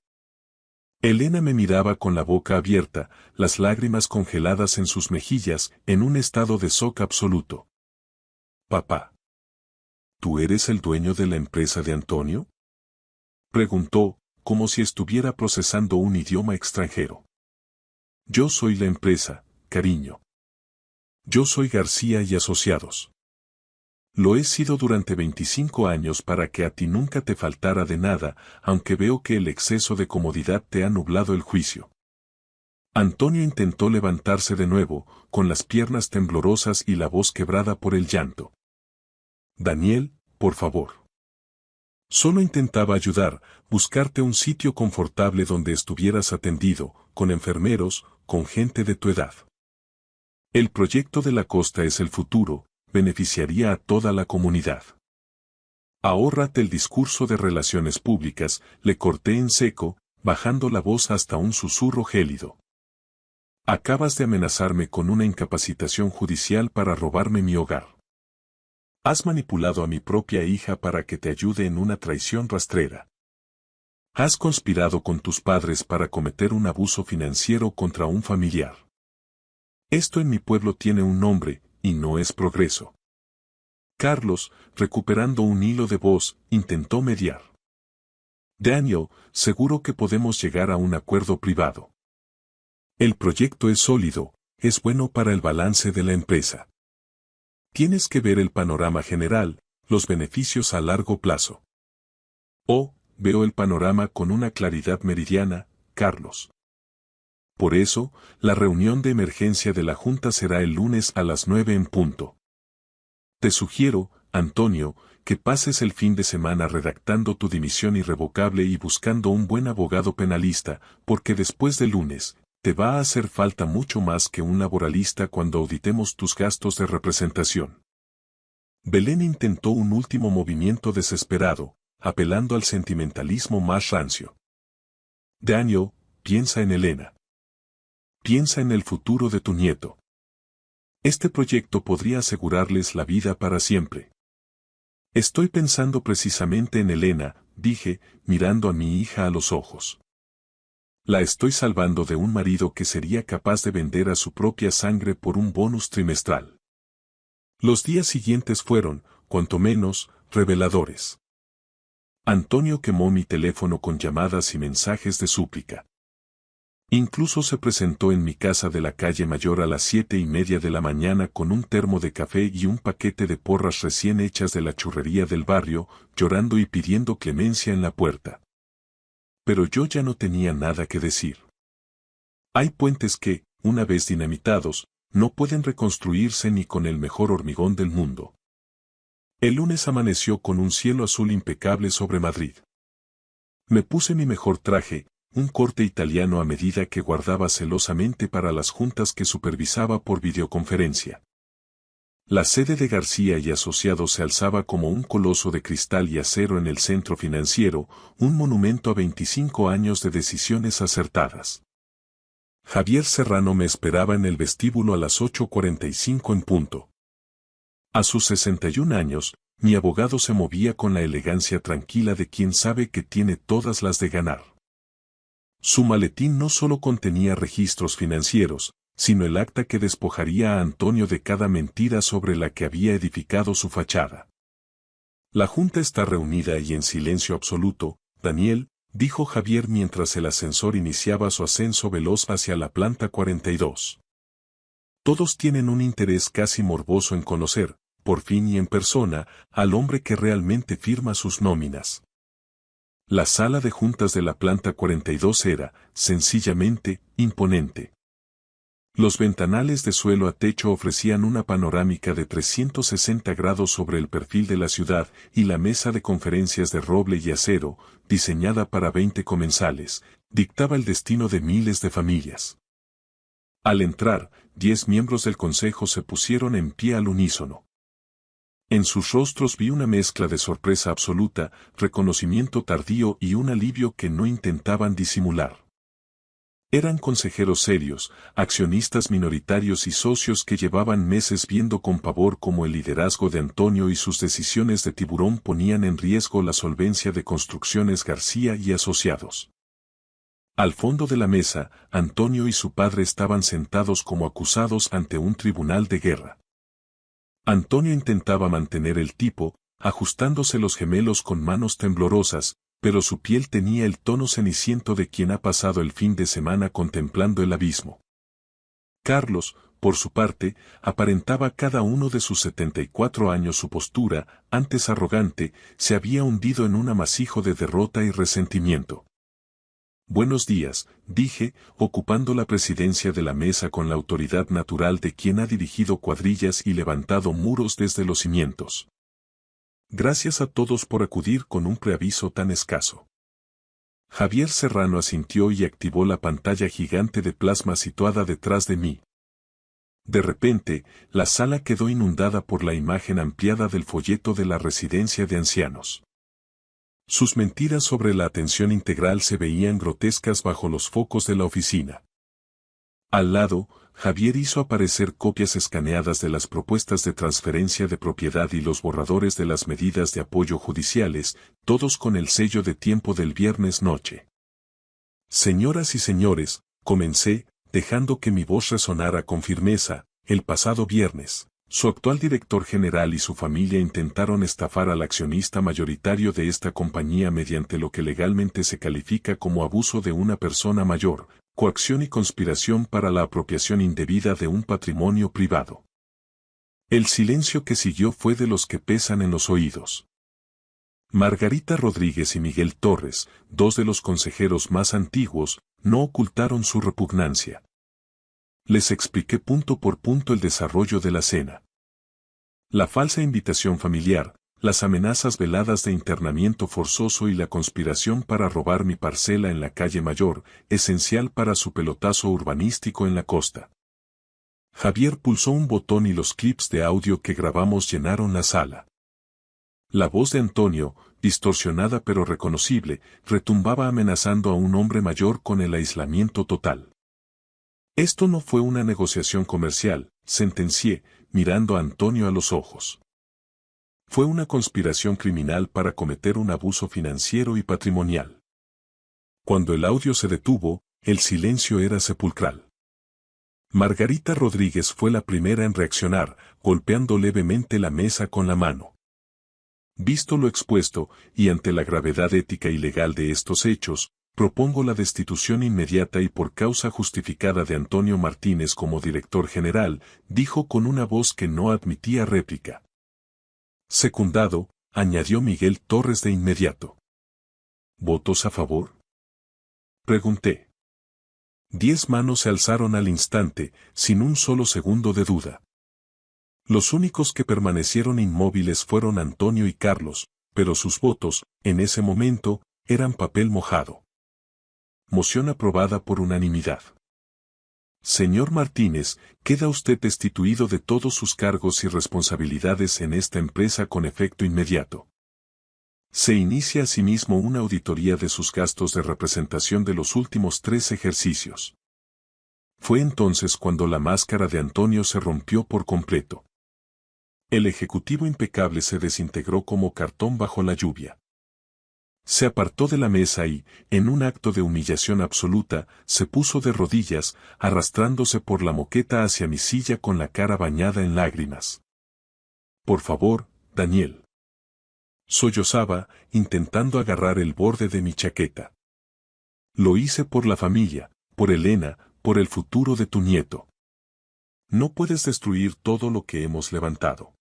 Elena me miraba con la boca abierta, las lágrimas congeladas en sus mejillas, en un estado de shock absoluto. Papá. ¿Tú eres el dueño de la empresa de Antonio? Preguntó, como si estuviera procesando un idioma extranjero. Yo soy la empresa, cariño. Yo soy García y Asociados. Lo he sido durante 25 años para que a ti nunca te faltara de nada, aunque veo que el exceso de comodidad te ha nublado el juicio. Antonio intentó levantarse de nuevo, con las piernas temblorosas y la voz quebrada por el llanto. Daniel, por favor. Solo intentaba ayudar, buscarte un sitio confortable donde estuvieras atendido, con enfermeros, con gente de tu edad. El proyecto de la costa es el futuro, beneficiaría a toda la comunidad. Ahórrate el discurso de relaciones públicas, le corté en seco, bajando la voz hasta un susurro gélido. Acabas de amenazarme con una incapacitación judicial para robarme mi hogar. Has manipulado a mi propia hija para que te ayude en una traición rastrera. Has conspirado con tus padres para cometer un abuso financiero contra un familiar. Esto en mi pueblo tiene un nombre, y no es progreso. Carlos, recuperando un hilo de voz, intentó mediar. Daniel, seguro que podemos llegar a un acuerdo privado. El proyecto es sólido, es bueno para el balance de la empresa. Tienes que ver el panorama general, los beneficios a largo plazo. Oh, veo el panorama con una claridad meridiana, Carlos. Por eso, la reunión de emergencia de la Junta será el lunes a las 9 en punto. Te sugiero, Antonio, que pases el fin de semana redactando tu dimisión irrevocable y buscando un buen abogado penalista, porque después del lunes, te va a hacer falta mucho más que un laboralista cuando auditemos tus gastos de representación. Belén intentó un último movimiento desesperado, apelando al sentimentalismo más rancio. Daniel, piensa en Elena. Piensa en el futuro de tu nieto. Este proyecto podría asegurarles la vida para siempre. Estoy pensando precisamente en Elena, dije, mirando a mi hija a los ojos. La estoy salvando de un marido que sería capaz de vender a su propia sangre por un bonus trimestral. Los días siguientes fueron, cuanto menos, reveladores. Antonio quemó mi teléfono con llamadas y mensajes de súplica. Incluso se presentó en mi casa de la calle Mayor a las 7:30 de la mañana con un termo de café y un paquete de porras recién hechas de la churrería del barrio, llorando y pidiendo clemencia en la puerta. Pero yo ya no tenía nada que decir. Hay puentes que, una vez dinamitados, no pueden reconstruirse ni con el mejor hormigón del mundo. El lunes amaneció con un cielo azul impecable sobre Madrid. Me puse mi mejor traje, un corte italiano a medida que guardaba celosamente para las juntas que supervisaba por videoconferencia. La sede de García y Asociados se alzaba como un coloso de cristal y acero en el centro financiero, un monumento a 25 años de decisiones acertadas. Javier Serrano me esperaba en el vestíbulo a las 8:45 en punto. A sus 61 años, mi abogado se movía con la elegancia tranquila de quien sabe que tiene todas las de ganar. Su maletín no solo contenía registros financieros, sino el acta que despojaría a Antonio de cada mentira sobre la que había edificado su fachada. La Junta está reunida y en silencio absoluto, Daniel, dijo Javier mientras el ascensor iniciaba su ascenso veloz hacia la planta 42. Todos tienen un interés casi morboso en conocer, por fin y en persona, al hombre que realmente firma sus nóminas. La sala de juntas de la planta 42 era, sencillamente, imponente. Los ventanales de suelo a techo ofrecían una panorámica de 360 grados sobre el perfil de la ciudad y la mesa de conferencias de roble y acero, diseñada para 20 comensales, dictaba el destino de miles de familias. Al entrar, 10 miembros del consejo se pusieron en pie al unísono. En sus rostros vi una mezcla de sorpresa absoluta, reconocimiento tardío y un alivio que no intentaban disimular. Eran consejeros serios, accionistas minoritarios y socios que llevaban meses viendo con pavor cómo el liderazgo de Antonio y sus decisiones de tiburón ponían en riesgo la solvencia de Construcciones García y Asociados. Al fondo de la mesa, Antonio y su padre estaban sentados como acusados ante un tribunal de guerra. Antonio intentaba mantener el tipo, ajustándose los gemelos con manos temblorosas, pero su piel tenía el tono ceniciento de quien ha pasado el fin de semana contemplando el abismo. Carlos, por su parte, aparentaba cada uno de sus 74 años su postura, antes arrogante, se había hundido en un amasijo de derrota y resentimiento. Buenos días, dije, ocupando la presidencia de la mesa con la autoridad natural de quien ha dirigido cuadrillas y levantado muros desde los cimientos. Gracias a todos por acudir con un preaviso tan escaso. Javier Serrano asintió y activó la pantalla gigante de plasma situada detrás de mí. De repente, la sala quedó inundada por la imagen ampliada del folleto de la residencia de ancianos. Sus mentiras sobre la atención integral se veían grotescas bajo los focos de la oficina. Al lado, Javier hizo aparecer copias escaneadas de las propuestas de transferencia de propiedad y los borradores de las medidas de apoyo judiciales, todos con el sello de tiempo del viernes noche. Señoras y señores, comencé, dejando que mi voz resonara con firmeza, el pasado viernes. Su actual director general y su familia intentaron estafar al accionista mayoritario de esta compañía mediante lo que legalmente se califica como abuso de una persona mayor, coacción y conspiración para la apropiación indebida de un patrimonio privado. El silencio que siguió fue de los que pesan en los oídos. Margarita Rodríguez y Miguel Torres, dos de los consejeros más antiguos, no ocultaron su repugnancia. Les expliqué punto por punto el desarrollo de la cena. La falsa invitación familiar, las amenazas veladas de internamiento forzoso y la conspiración para robar mi parcela en la calle Mayor, esencial para su pelotazo urbanístico en la costa. Javier pulsó un botón y los clips de audio que grabamos llenaron la sala. La voz de Antonio, distorsionada pero reconocible, retumbaba amenazando a un hombre mayor con el aislamiento total. Esto no fue una negociación comercial, sentencié, mirando a Antonio a los ojos. Fue una conspiración criminal para cometer un abuso financiero y patrimonial. Cuando el audio se detuvo, el silencio era sepulcral. Margarita Rodríguez fue la primera en reaccionar, golpeando levemente la mesa con la mano. Visto lo expuesto, y ante la gravedad ética y legal de estos hechos, propongo la destitución inmediata y por causa justificada de Antonio Martínez como director general, dijo con una voz que no admitía réplica. Secundado, añadió Miguel Torres de inmediato. ¿Votos a favor? Pregunté. 10 manos se alzaron al instante, sin un solo segundo de duda. Los únicos que permanecieron inmóviles fueron Antonio y Carlos, pero sus votos, en ese momento, eran papel mojado. Moción aprobada por unanimidad. Señor Martínez, queda usted destituido de todos sus cargos y responsabilidades en esta empresa con efecto inmediato. Se inicia asimismo una auditoría de sus gastos de representación de los últimos 3 ejercicios. Fue entonces cuando la máscara de Antonio se rompió por completo. El ejecutivo impecable se desintegró como cartón bajo la lluvia. Se apartó de la mesa y, en un acto de humillación absoluta, se puso de rodillas, arrastrándose por la moqueta hacia mi silla con la cara bañada en lágrimas. Por favor, Daniel. Sollozaba, intentando agarrar el borde de mi chaqueta. Lo hice por la familia, por Elena, por el futuro de tu nieto. No puedes destruir todo lo que hemos levantado.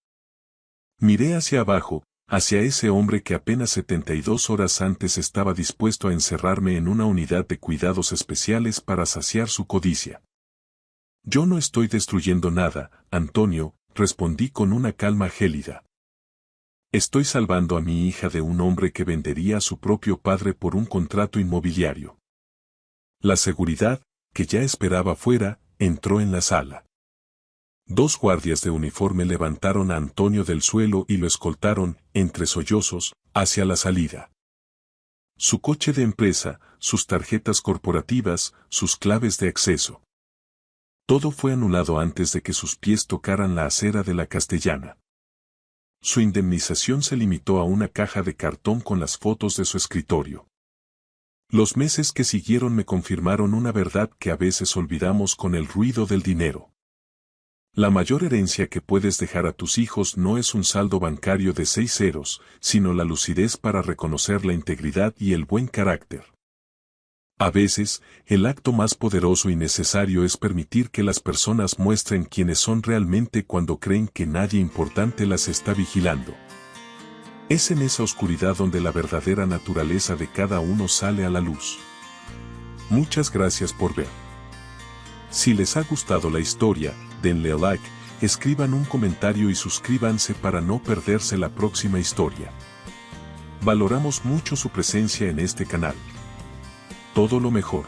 Miré hacia abajo, hacia ese hombre que apenas 72 horas antes estaba dispuesto a encerrarme en una unidad de cuidados especiales para saciar su codicia. Yo no estoy destruyendo nada, Antonio, respondí con una calma gélida. Estoy salvando a mi hija de un hombre que vendería a su propio padre por un contrato inmobiliario. La seguridad, que ya esperaba fuera, entró en la sala. 2 guardias de uniforme levantaron a Antonio del suelo y lo escoltaron, entre sollozos, hacia la salida. Su coche de empresa, sus tarjetas corporativas, sus claves de acceso. Todo fue anulado antes de que sus pies tocaran la acera de la Castellana. Su indemnización se limitó a una caja de cartón con las fotos de su escritorio. Los meses que siguieron me confirmaron una verdad que a veces olvidamos con el ruido del dinero. La mayor herencia que puedes dejar a tus hijos no es un saldo bancario de 6 ceros, sino la lucidez para reconocer la integridad y el buen carácter. A veces, el acto más poderoso y necesario es permitir que las personas muestren quiénes son realmente cuando creen que nadie importante las está vigilando. Es en esa oscuridad donde la verdadera naturaleza de cada uno sale a la luz. Muchas gracias por ver. Si les ha gustado la historia, denle a like, escriban un comentario y suscríbanse para no perderse la próxima historia. Valoramos mucho su presencia en este canal. Todo lo mejor.